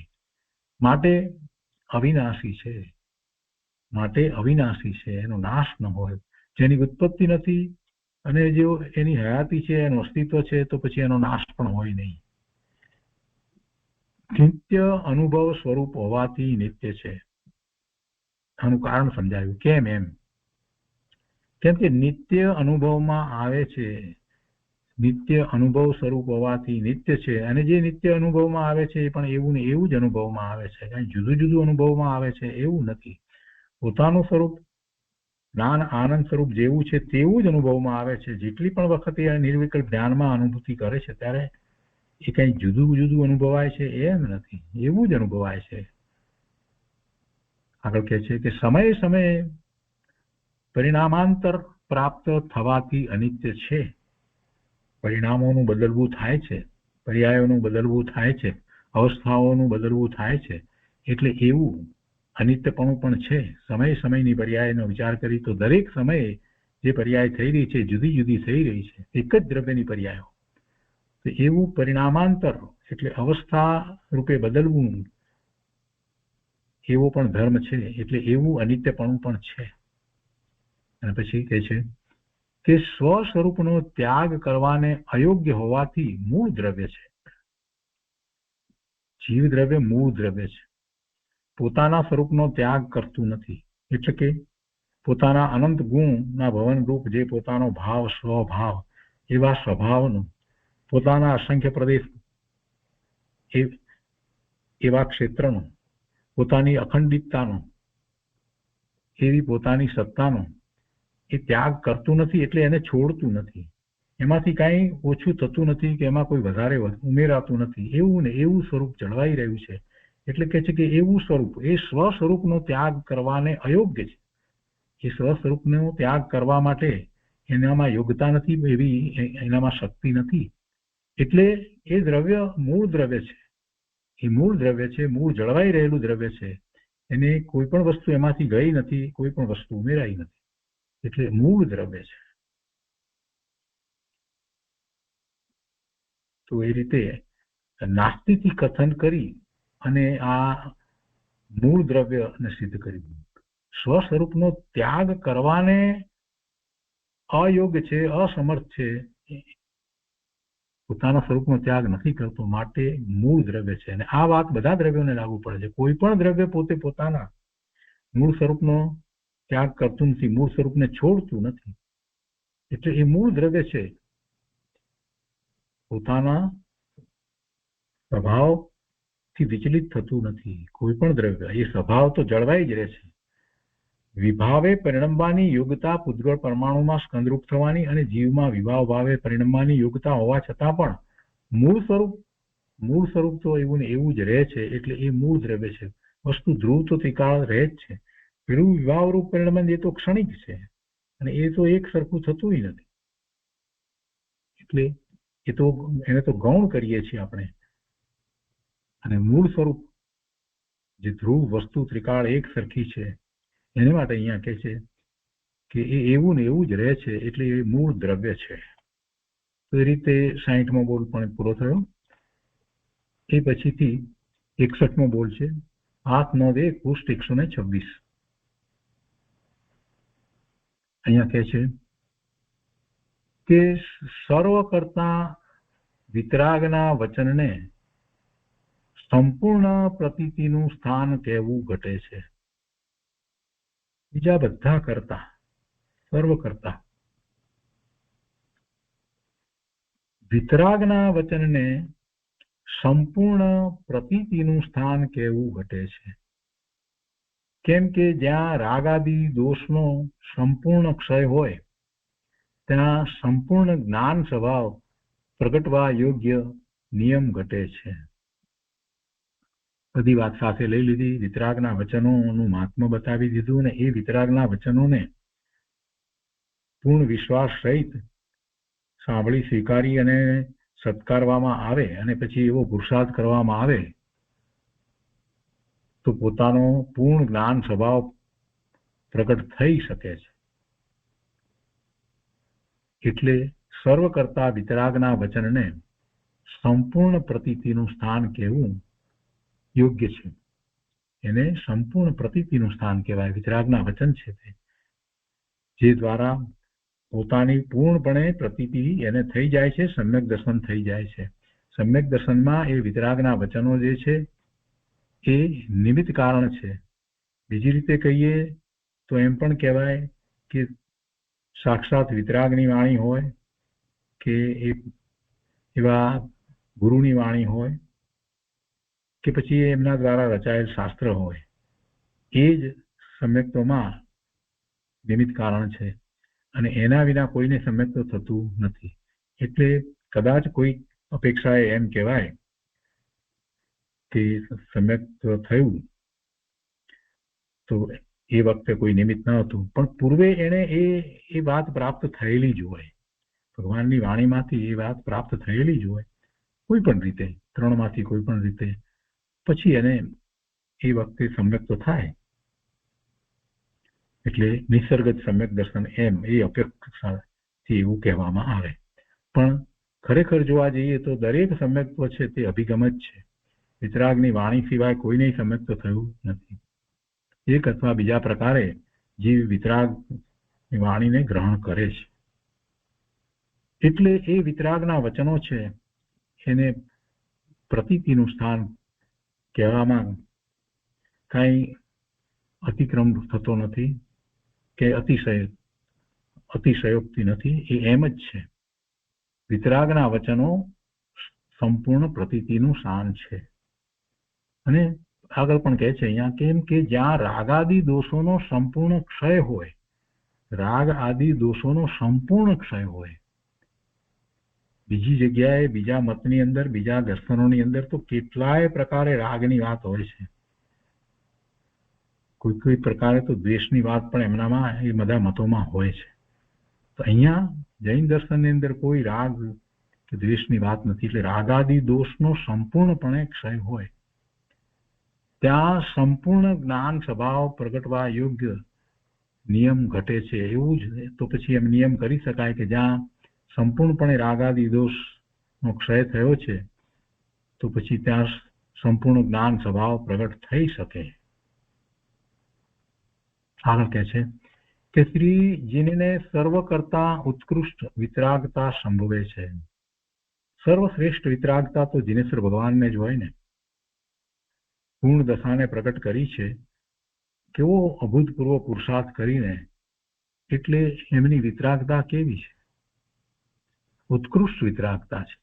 માટે અવિનાશી છે, માટે અવિનાશી છે, એનો નાશ ન હોય. જેની ઉત્પત્તિ નથી અને જો એની હયાતી છે, એનું અસ્તિત્વ છે, તો પછી એનો નાશ પણ હોય નહીં. નિત્ય અનુભવ સ્વરૂપ હોવાથી નિત્ય છે. આનું કારણ સમજાવ્યું. કેમ એમ? કેમ કે નિત્ય અનુભવમાં આવે છે, નિત્ય અનુભવ સ્વરૂપ હોવાથી નિત્ય છે. અને જે નિત્ય અનુભવમાં આવે છે એ પણ એવું ને એવું જ અનુભવમાં આવે છે, કાંઈ જુદું જુદું અનુભવમાં આવે છે એવું નથી. પોતાનું સ્વરૂપ જ્ઞાન આનંદ સ્વરૂપ જેવું છે તેવું જ અનુભવમાં આવે છે. જેટલી પણ વખત એ નિર્વિકલ્પ ધ્યાનમાં અનુભૂતિ કરે છે ત્યારે એ કંઈ જુદું જુદું અનુભવાય છે એમ નથી, એવું જ અનુભવાય છે. આગળ કહે છે કે સમયે સમયે પરિણામાંતર પ્રાપ્ત થવાથી અનિત્ય છે. પરિણામોનું બદલવું થાય છે, પર્યાયોનું બદલવું થાય છે, અવસ્થાઓનું બદલવું થાય છે, એટલે એવું અનિત્યપણું પણ છે. સમય સમયની પર્યાયનો વિચાર કરી તો દરેક સમયે જે પર્યાય થઈ રહી છે જુદી જુદી થઈ રહી છે, એક જ દ્રવ્યની પર્યાયો. તો એવું પરિણામાંતર એટલે અવસ્થા રૂપે બદલવું એવો પણ ધર્મ છે, એટલે એવું અનિત્યપણું પણ છે. અને પછી કહે છે કે સ્વ સ્વરૂપનો ત્યાગ કરવાને અયોગ્ય હોવાથી મૂળ દ્રવ્ય છે. જીવ દ્રવ્ય મૂળ દ્રવ્ય છે, પોતાના સ્વરૂપનો ત્યાગ કરતું નથી. એટલે કે પોતાના અનંત ગુણના ભવન રૂપ જે પોતાનો ભાવ સ્વભાવ એવા સ્વભાવનો, પોતાના અસંખ્ય પ્રદેશ એવા ક્ષેત્રનો, પોતાની અખંડિતતાનો, એવી પોતાની સત્તાનો એ ત્યાગ કરતું નથી, એટલે એને છોડતું નથી. એમાંથી કાંઈ ઓછું થતું નથી કે એમાં કોઈ વધારે ઉમેરાતું નથી. એવું ને એવું સ્વરૂપ જળવાઈ રહ્યું છે. એટલે કે છે કે એવું સ્વરૂપ એ સ્વ સ્વરૂપનો ત્યાગ કરવાને અયોગ્ય છે. એ સ્વ સ્વરૂપનો ત્યાગ કરવા માટે એનામાં યોગ્યતા નથી, એવી એનામાં શક્તિ નથી. એટલે એ દ્રવ્ય મૂળ દ્રવ્ય છે, એ મૂળ દ્રવ્ય છે, મૂળ જળવાઈ રહેલું દ્રવ્ય છે. એને કોઈ પણ વસ્તુ એમાંથી ગઈ નથી, કોઈ પણ વસ્તુ ઉમેરાઈ નથી, એટલે મૂળ દ્રવ્ય છે. તો એ રીતે નાસ્તિથી કથન કરી અને આ મૂળ દ્રવ્યને સિદ્ધ કરી દીધું. સ્વ સ્વરૂપનો ત્યાગ કરવાને અયોગ્ય છે, અસમર્થ છે, પોતાના સ્વરૂપનો ત્યાગ નથી કરતો, માટે મૂળ દ્રવ્ય છે. અને આ વાત બધા દ્રવ્યોને લાગુ પડે છે. કોઈ પણ દ્રવ્ય પોતે પોતાના મૂળ સ્વરૂપનો ત્યાગ કરતું નથી, મૂળ સ્વરૂપને છોડતું નથી, એટલે એ મૂળ દ્રવ્ય છે. પોતાના સ્વભાવથી વિચલિત થતું નથી કોઈ પણ દ્રવ્ય. એ સ્વભાવ તો જળવાઈ જ રહે છે. વિભાવે પરિણમવાની યોગ્યતા પૂતગળ પરમાણુમાં સ્કંદરૂપ થવાની અને જીવમાં વિભાવ ભાવે પરિણમવાની યોગ્યતા હોવા છતાં પણ મૂળ સ્વરૂપ તો એવું ને એવું જ રહે છે. એટલે એ મૂળ દ્રવ્ય છે. વસ્તુ ધ્રુવ તો ત્રિકાળ રહે જ છે. પેલું વિભાવરૂપ પરિણમન એ તો ક્ષણિક છે અને એ તો એક સરખું થતું નથી. એટલે એને તો ગૌણ કરીએ છીએ આપણે. અને મૂળ સ્વરૂપ જે ધ્રુવ વસ્તુ ત્રિકાળ એક સરખી છે એને માટે અહીંયા કહે છે કે એ એવું ને એવું જ રહે છે. એટલે એ મૂળ દ્રવ્ય છે. તો એ રીતે 60મો બોલ પણ પૂરો થયો. એ પછીથી 61મો બોલ છે. 8-9 પૃષ્ઠ 126. અહીંયા કહે છે કે સર્વ કરતા વિતરાગના વચનને સંપૂર્ણ પ્રતીતિનું સ્થાન કહેવું ઘટે છે. બીજા બધા કરતા સર્વ કરતા વિતરાગના વચનને સંપૂર્ણ પ્રતીતિનું સ્થાન કહેવું ઘટે છે. કેમ કે જ્યાં રાગાદી દોષનો સંપૂર્ણ ક્ષય હોય ત્યાં સંપૂર્ણ જ્ઞાન સ્વભાવ પ્રગટવા યોગ્ય નિયમ ઘટે છે. બધી વાત સાથે લઈ લીધી. વિતરાગના વચનોનું મહાત્મ્ય બતાવી દીધું ને એ વિતરાગના વચનોને પૂર્ણ વિશ્વાસ સહિત સાંભળી સ્વીકારી અને સત્કારવામાં આવે અને પછી એવો પુરુષાર્થ કરવામાં આવે તો પોતાનો પૂર્ણ જ્ઞાન સ્વભાવ પ્રગટ થઈ શકે છે. એટલે સર્વ કરતા વિતરાગના વચનને સંપૂર્ણ પ્રતીતિનું સ્થાન કહેવું યોગ્ય છે. એને સંપૂર્ણ પ્રતીતિનું સ્થાન કહેવાય. વિતરાગના વચન છે તે જે દ્વારા પોતાની પૂર્ણપણે પ્રતીતિ એને થઈ જાય છે. સમ્યક દર્શન થઈ જાય છે. સમ્યક દર્શનમાં એ વિતરાગના વચનો જે છે એ નિમિત્ત કારણ છે. બીજી રીતે કહીએ તો એમ પણ કહેવાય કે સાક્ષાત વિતરાગની વાણી હોય કે એવા ગુરુની વાણી હોય કે પછી એમના દ્વારા રચાયેલ શાસ્ત્ર હોય એ જ સમ્યક્તોમાં નિમિત્ત કારણ છે. અને એના વિના કોઈને સમ્યક્ત થતું નથી. એટલે કદાચ કોઈ અપેક્ષાએ એમ કહેવાય કે સમ્યક્ત થયું તો એ વખતે કોઈ નિમિત્ત ન હતું, પણ પૂર્વે એને એ વાત પ્રાપ્ત થયેલી જ હોય. ભગવાનની વાણીમાંથી એ વાત પ્રાપ્ત થયેલી જ હોય કોઈ પણ રીતે, ત્રણમાંથી કોઈ પણ રીતે. પછી એને એ વખતે સમ્યક તો થાય. એટલે નિસર્ગત સમ્યક દર્શન એમ એ અપેક્ષાથી એવું કહેવામાં આવે. પણ ખરેખર જોવા જઈએ તો દરેક સમ્યક્ત્વ છે તે અભિગમ જ છે. વિતરાગની વાણી સિવાય કોઈને સમ્યક્ત થયું નથી. એક અથવા બીજા પ્રકારે જીવ વિતરાગની વાણીને ગ્રહણ કરે છે. એટલે એ વિતરાગના વચનો છે એને પ્રતીતિનું સ્થાન કહેવામાં કઈ અતિક્રમ થતો નથી કે અતિશયોક્તિ નથી. એ એમ જ છે. વિતરાગના વચનો સંપૂર્ણ પ્રતીતિનું સ્થાન છે. અને આગળ પણ કહે છે અહીંયા કેમ કે જ્યાં રાગ આદિ દોષોનો સંપૂર્ણ ક્ષય હોય, રાગ આદિ દોષોનો સંપૂર્ણ ક્ષય હોય. બીજી જગ્યાએ બીજા મતની અંદર, બીજા દર્શનોની અંદર તો કેટલાય પ્રકારે રાગની વાત હોય છે. કોઈ પ્રકારે તો દ્વેષની વાત પણ એમનામાં એ બધા મતોમાં હોય છે. તો અહીંયા જૈન દર્શનની અંદર કોઈ રાગ કે દ્વેષની વાત નથી. એટલે રાગાદી દોષનો સંપૂર્ણપણે ક્ષય હોય ત્યાં સંપૂર્ણ જ્ઞાન સ્વભાવ પ્રગટવા યોગ્ય નિયમ ઘટે છે. એવું જ તો પછી એમ નિયમ કરી શકાય કે જ્યાં સંપૂર્ણપણે રાગાદી દોષનો ક્ષય થયો છે તો પછી ત્યાં સંપૂર્ણ જ્ઞાન સ્વભાવ પ્રગટ થઈ શકે. આગળ કહે છે કે શ્રીજીને સર્વ કરતા ઉત્કૃષ્ટ વિતરાગતા સંભવે છે. સર્વશ્રેષ્ઠ વિતરાગતા તો જીનેશ્વર ભગવાનને જ હોય ને. પૂર્ણ દશાને પ્રગટ કરી છે. કેવો અભૂતપૂર્વ પુરુષાર્થ કરીને, એટલે એમની વિતરાગતા કેવી છે? ઉત્કૃષ્ટ વિતરાગતા છે.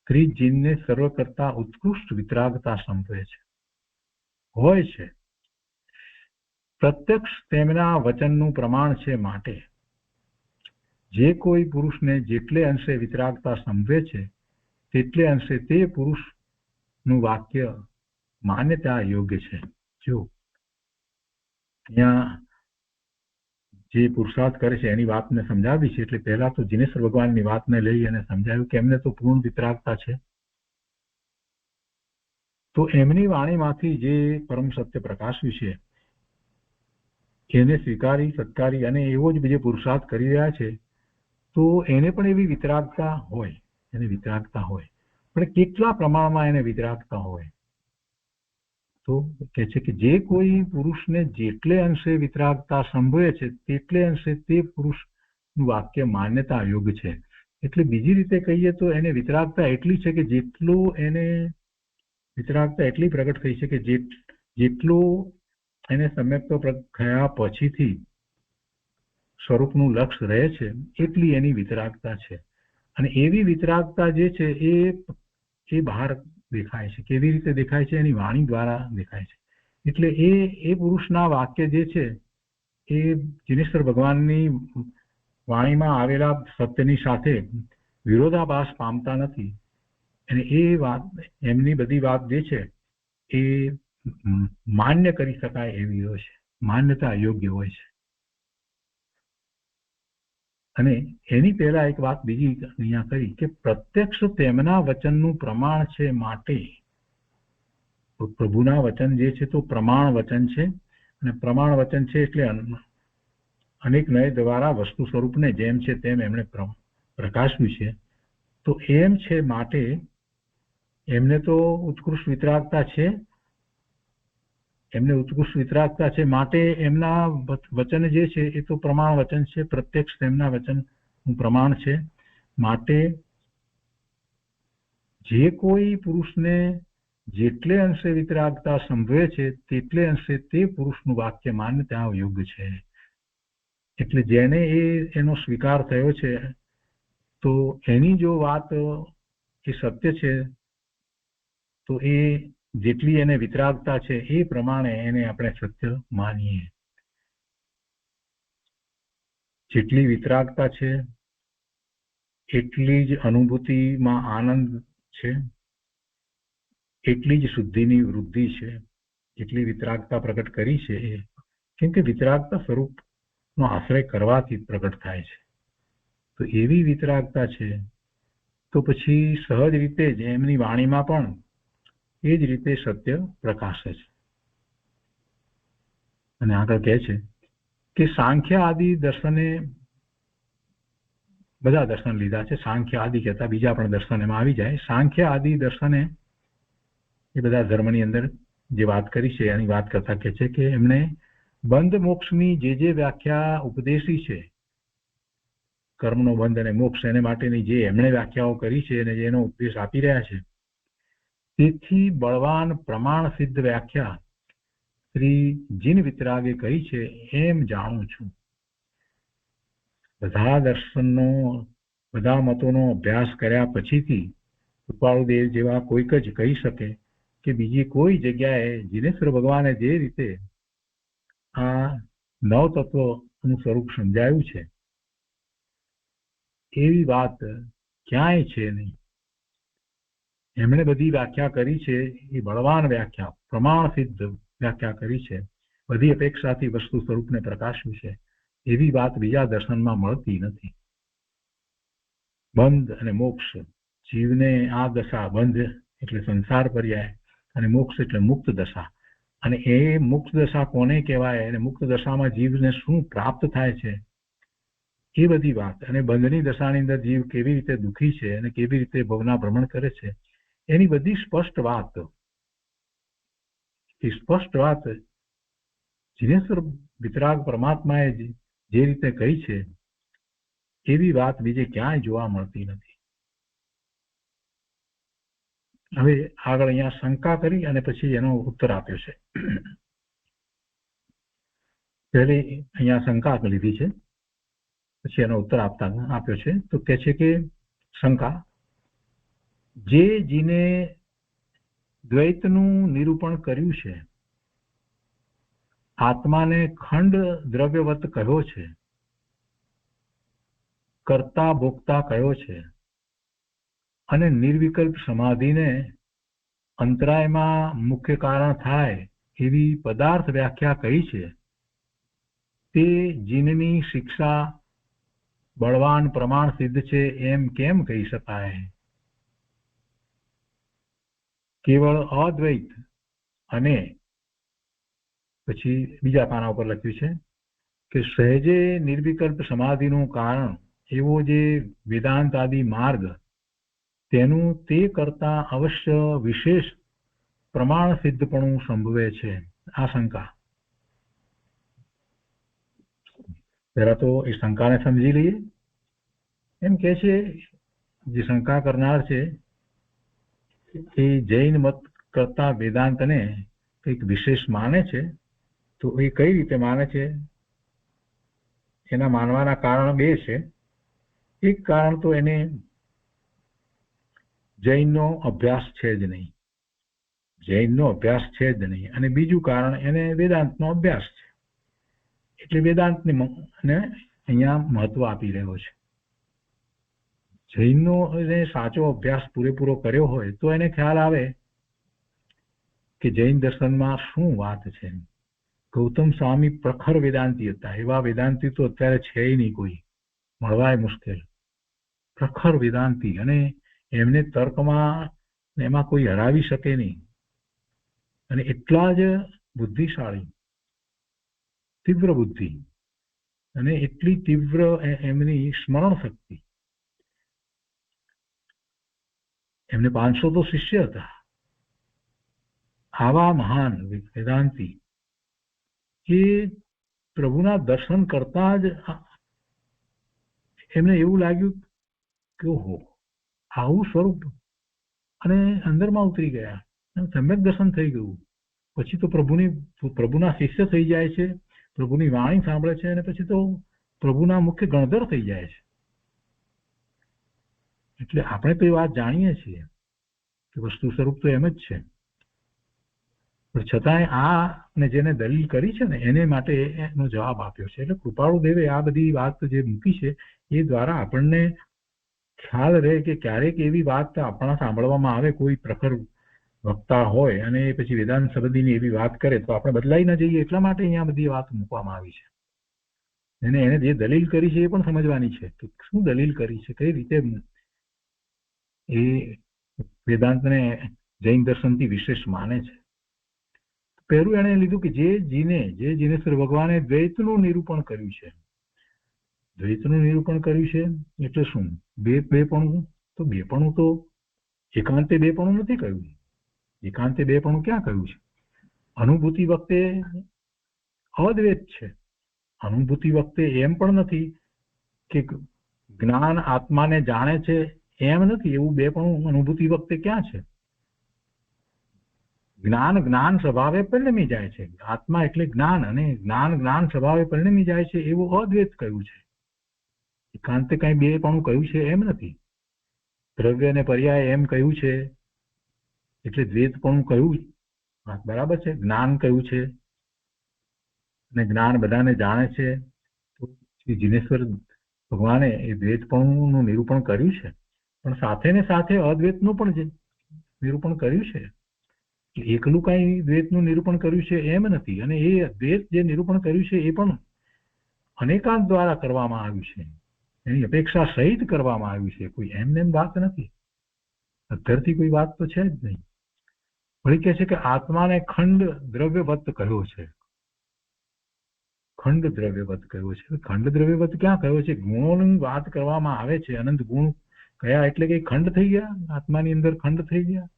શ્રીજીને સર્વ કરતા ઉત્કૃષ્ટ વિતરાગતા સંભવે છે, હોય છે. પ્રત્યક્ષ તેમના વચનનું પ્રમાણ છે, માટે જે કોઈ પુરુષને જેટલે અંશે વિતરાગતા સંભવે છે તેટલે અંશે તે પુરુષનું વાક્ય માન્યતા યોગ્ય છે. જો અહીંયા જે પુરુષાર્થ કરે છે એની વાતને સમજાવી છે, એટલે પહેલા તો જીનેશ્વર ભગવાનની વાતને લઈ અને સમજાવ્યું કે એમને તો પૂર્ણ વિતરાગતા છે, તો એમની વાણીમાંથી જે પરમ સત્ય પ્રકાશ્યું છે એને સ્વીકારી સત્કારી અને એવો જ બીજો પુરુષાર્થ કરી રહ્યા છે, તો એને પણ એવી વિતરાગતા હોય, પણ કેટલા પ્રમાણમાં એને વિતરાગતા હોય, તો કહે છે કે જે કોઈ પુરુષને જેટલે અંશે વિતરાગતા સંભવે છે તેટલે અંશે તે પુરુષનું વાક્ય માન્યતા યોગ્ય છે. એટલે બીજી રીતે કહીએ તો એને વિતરાગતા એટલી છે કે જેટલો એને વિતરાગતા એટલી પ્રગટ થઈ છે કે જેટલો એને સમ્યક્ત થયા પછીથી સ્વરૂપનું લક્ષ્ય રહે છે એટલી એની વિતરાગતા છે. અને એવી વિતરાગતા જે છે એ બહાર દેખાય છે. કેવી રીતે દેખાય છે? એની વાણી દ્વારા દેખાય છે. એટલે એ પુરુષના વાક્ય જે છે એ જીનેશ્વર ભગવાનની વાણીમાં આવેલા સત્યની સાથે વિરોધાભાસ પામતા નથી, અને એ વાત એમની બધી વાત જે છે એ માન્ય કરી શકાય એવી હોય છે, માન્યતા યોગ્ય હોય છે. અને એની પહેલા એક વાત બીજી અહીંયા કરી કે પ્રત્યક્ષ તેમના વચનનું પ્રમાણ છે, માટે પ્રભુના વચન જે છે તો પ્રમાણ વચન છે, અને પ્રમાણ વચન છે એટલે અનેક નય દ્વારા વસ્તુ સ્વરૂપને જેમ છે તેમ એમણે પ્રકાશ્યું છે. તો એમ છે માટે એમને તો ઉત્કૃષ્ટ વિતરાગતા છે, માટે એમના વચન જે છે એ તો પ્રમાણ વચન છે, પ્રત્યક્ષ તેમના વચનનું પ્રમાણ છે. માટે જે કોઈ પુરુષને જેટલે અંશે વિતરાગતા સંભવે છે તેટલે અંશે તે પુરુષનું વાક્ય માન્યતા યોગ્ય છે. એટલે જેને એનો સ્વીકાર થયો છે તો એની જો વાત એ સત્ય છે તો એ જેટલી એને વિતરાગતા છે એ પ્રમાણે એને આપણે સત્ય માનીએ. જેટલી વિતરાગતા છે એટલી જ અનુભૂતિમાં આનંદ છે, એટલી જ શુદ્ધિની વૃદ્ધિ છે. જેટલી વિતરાગતા પ્રગટ કરી છે એ કેમ કે વિતરાગતા સ્વરૂપનો આશ્રય કરવાથી પ્રગટ થાય છે. તો એવી વિતરાગતા છે તો પછી સહજ રીતે જ એમની વાણીમાં પણ એ જ રીતે સત્ય પ્રકાશે છે. અને આગળ કહે છે કે સાંખ્ય આદિ દર્શને, બધા દર્શન લીધા છે, સાંખ્ય આદિ કહેતા બીજા પણ દર્શન એમાં આવી જાય. સાંખ્ય આદિ દર્શને એ બધા ધર્મની અંદર જે વાત કરી છે એની વાત કરતા કહે છે કે એમણે બંધ મોક્ષની જે વ્યાખ્યા ઉપદેશી છે, કર્મનો બંધ અને મોક્ષ એને માટેની જે એમણે વ્યાખ્યાઓ કરી છે અને જેનો ઉપદેશ આપી રહ્યા છે, તેથી બળવાન પ્રમાણ સિદ્ધ વ્યાખ્યા શ્રી જીન વિતરાગે કરી છે એમ જાણું છું. બધા દર્શનનો, બધા મતોનો અભ્યાસ કર્યા પછીથી કૃપાળુદેવ જેવા કોઈક જ કહી શકે કે બીજી કોઈ જગ્યાએ જીનેશ્વર ભગવાને જે રીતે આ નવ તત્વનું સ્વરૂપ સમજાયું છે એવી વાત ક્યાંય છે નહીં. એમણે બધી વ્યાખ્યા કરી છે એ બળવાન વ્યાખ્યા, પ્રમાણ સિદ્ધ વ્યાખ્યા કરી છે, બધી અપેક્ષાથી વસ્તુ સ્વરૂપને પ્રકાશ્યું છે, એવી વાત બીજા દર્શનમાં મળતી નથી. બંધ અને મોક્ષ, જીવને આ દશા, બંધ એટલે સંસાર પર્યાય અને મોક્ષ એટલે મુક્ત દશા, અને એ મુક્ત દશા કોને કહેવાય અને મુક્ત દશામાં જીવને શું પ્રાપ્ત થાય છે એ બધી વાત, અને બંધની દશાની અંદર જીવ કેવી રીતે દુઃખી છે અને કેવી રીતે ભવના ભ્રમણ કરે છે એની બધી સ્પષ્ટ વાત, એ સ્પષ્ટ વાત જીનેશ્વર વિતરાગ પરમાત્માએ જે રીતે કહી છે એવી વાત બીજે ક્યાંય જોવા મળતી નથી. હવે આગળ અહીંયા શંકા કરી અને પછી એનો ઉત્તર આપ્યો છે. પહેલી અહીંયા શંકા લીધી છે, પછી એનો ઉત્તર આપ્યો છે. તો કહે છે કે શંકા, જે જીને દ્વૈતનું નિરૂપણ કર્યું છે આત્માને ખંડ દ્રવ્યવત કહ્યો છે, કર્તા ભોગતા કહ્યો છે, અને નિર્વિકલ્પ સમાધિને અંતરાયમાં મુખ્ય કારણ થાય એવી પદાર્થ વ્યાખ્યા કહી છે, તે જીનની શિક્ષા બળવાન પ્રમાણ સિદ્ધ છે એમ કેમ કહી શકાય? કેવળ અદ્વૈત અને પછી બીજા પાના ઉપર લખ્યું છે કે સહેજે નિર્વિકલ્પ સમાધિનું કારણ એવો જે વેદાંત આદિ માર્ગ તેનું તે કરતા અવશ્ય વિશેષ પ્રમાણ સિદ્ધપણું સંભવે છે. આ શંકા. પહેલા તો એ શંકાને સમજી લઈએ. એમ કે છે જે શંકા કરનાર છે એ જૈન મત કરતા વેદાંતને કંઈક વિશેષ માને છે. તો એ કઈ રીતે માને છે? એના માનવાના કારણ બે છે. એક કારણ તો એને જૈનનો અભ્યાસ છે જ નહીં, જૈનનો અભ્યાસ છે જ નહીં, અને બીજું કારણ એને વેદાંતનો અભ્યાસ છે, એટલે વેદાંતને અહીંયા મહત્વ આપી રહ્યો છે. જૈનનો એને સાચો અભ્યાસ પૂરેપૂરો કર્યો હોય તો એને ખ્યાલ આવે કે જૈન દર્શનમાં શું વાત છે. ગૌતમ સ્વામી પ્રખર વેદાંતી હતા. એવા વેદાંતી તો અત્યારે છે નહીં, કોઈ મળવાય મુશ્કેલ. પ્રખર વેદાંતી, અને એમને તર્કમાં એમાં કોઈ હરાવી શકે નહીં, અને એટલા જ બુદ્ધિશાળી, તીવ્ર બુદ્ધિ, અને એટલી તીવ્ર એમની સ્મરણ શક્તિ. એમને 500 તો શિષ્ય હતા. આવા મહાન વેદાંતી એ પ્રભુના દર્શન કરતા જ એમને એવું લાગ્યું કે ઓહો, આવું સ્વરૂપ, અને અંદરમાં ઉતરી ગયા, સમ્યક દર્શન થઈ ગયું. પછી તો પ્રભુના શિષ્ય થઈ જાય છે, પ્રભુની વાણી સાંભળે છે, અને પછી તો પ્રભુના મુખ્ય ગણધર થઈ જાય છે. એટલે આપણે તો એ વાત જાણીએ છીએ કે વસ્તુ સ્વરૂપ તો એમ જ છે, પણ છતાંય આ ને જેને દલીલ કરી છે ને એને માટે એનો જવાબ આપ્યો છે. એટલે કૃપાળુ દેવે આ બધી વાત જે મૂકી છે એ દ્વારા આપણને ખ્યાલ રહે કે ક્યારેક એવી વાત આપણા સાંભળવામાં આવે, કોઈ પ્રખર વક્તા હોય અને પછી વેદાંત સંબંધીની એવી વાત કરે તો આપણે બદલાઈ ન જઈએ. એટલા માટે અહીંયા બધી વાત મૂકવામાં આવી છે. એને જે દલીલ કરી છે એ પણ સમજવાની છે કે શું દલીલ કરી છે, કઈ રીતે એ વેદાંતને જૈન દર્શનથી વિશેષ માને છે. પહેલું એણે લીધું કે જે જીનેશ્વર ભગવાને દ્વૈતનું નિરૂપણ કર્યું છે. દ્વૈતનું નિરૂપણ કર્યું છે એટલે શું? બેપણું. તો બેપણું તો એકાંતે બેપણું નથી કહ્યું. એકાંતે બેપણું ક્યાં કહ્યું છે? અનુભૂતિ વખતે અદ્વૈત છે. અનુભૂતિ વખતે એમ પણ નથી કે જ્ઞાન આત્માને જાણે છે, એમ નથી. એવું બેપણું અનુભૂતિ વખતે ક્યાં છે? જ્ઞાન સ્વભાવે પરિણમી જાય છે. આત્મા એટલે જ્ઞાન, અને જ્ઞાન સ્વભાવે પરિણમી જાય છે એવું અદ્વૈત કહ્યું છે. એકાંતે કઈ બેપણું કહ્યું છે એમ નથી. દ્રવ્ય અને પર્યાય એમ કહ્યું છે એટલે દ્વૈતપણું કહ્યું, બરાબર છે. જ્ઞાન કહ્યું છે અને જ્ઞાન બધાને જાણે છે. તો શ્રી જીનેશ્વર ભગવાને એ દ્વૈતપણુંનું નિરૂપણ કર્યું છે, પણ સાથે ને સાથે અદ્વૈતનું પણ નિરૂપણ કર્યું છે. એકલું કઈ દ્વૈતનું નિરૂપણ કર્યું છે એમ નથી. અને એ દ્વૈત જે નિરૂપણ કર્યું છે એ પણ અનેકાંત દ્વારા કરવામાં આવ્યું છે, એની અપેક્ષા સહિત કરવામાં આવ્યું છે. કોઈ એમને વાત નથી, અત્યારથી કોઈ વાત તો છે જ નહીં. વળી કહે છે કે આત્માને ખંડ દ્રવ્યવત કહ્યો છે. ખંડ દ્રવ્યવત કહ્યો છે. ખંડ દ્રવ્યવત ક્યાં કહ્યો છે? ગુણોની વાત કરવામાં આવે છે. અનંત ગુણ કયા એટલે કે ખંડ થઈ ગયા, આત્માની અંદર ખંડ થઈ ગયા.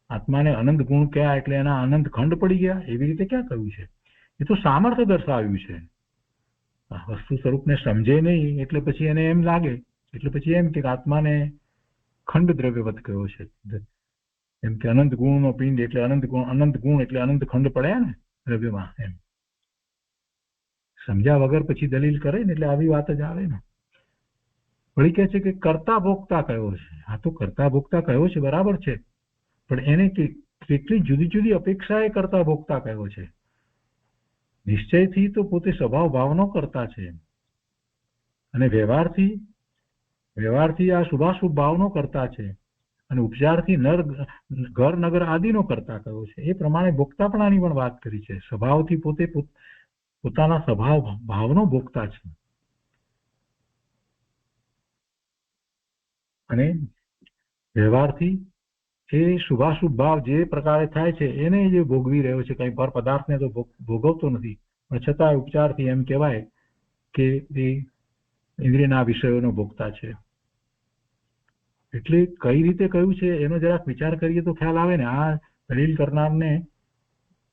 આત્માને અનંત ગુણ કયા એટલે એના અનંત ખંડ પડી ગયા. એવી રીતે ક્યાં કહ્યું છે? એ તો સામર્થ્ય દર્શાવ્યું છે. વસ્તુ સ્વરૂપને સમજે નહીં એટલે પછી એને એમ લાગે, એટલે પછી એમ કે આત્માને ખંડ દ્રવ્યવત કહ્યો છે. એમ કે અનંત ગુણનો પિંડ એટલે અનંત ગુણ એટલે અનંત ખંડ પડ્યા ને દ્રવ્યમાં. એમ સમજ્યા વગર પછી દલીલ કરે ને એટલે આવી વાત જ આવે ને. વળી કહે છે કે કર્તા ભોગતા કયો છે. આ તો કર્તા ભોગતા કયો છે બરાબર છે, પણ એને કેટલી જુદી જુદી અપેક્ષાએ કરતા ભોગતા કયો છે. નિશ્ચયથી તો પોતે સ્વભાવ ભાવનો કરતા છે, અને વ્યવહારથી આ શુભાશુભ ભાવનો કરતા છે, અને ઉપચારથી ઘર નગર આદિનો કરતા કયો છે. એ પ્રમાણે ભોગતાપણાની પણ વાત કરી છે. સ્વભાવથી પોતે પોતાના સ્વભાવ ભાવનો ભોગતા છે, અને વ્યવહારથી એ શુભાશુભ ભાવ જે પ્રકારે થાય છે એને જે ભોગવી રહ્યો છે. કઈ પર પદાર્થને તો ભોગવતો નથી, પણ છતાં ઉપચારથી એમ કહેવાય કે એ ઇન્દ્રિયના વિષયોનો ભોગતા છે. એટલે કઈ રીતે કહ્યું છે એનો જરાક વિચાર કરીએ તો ખ્યાલ આવે ને. આ દલીલ કરનારને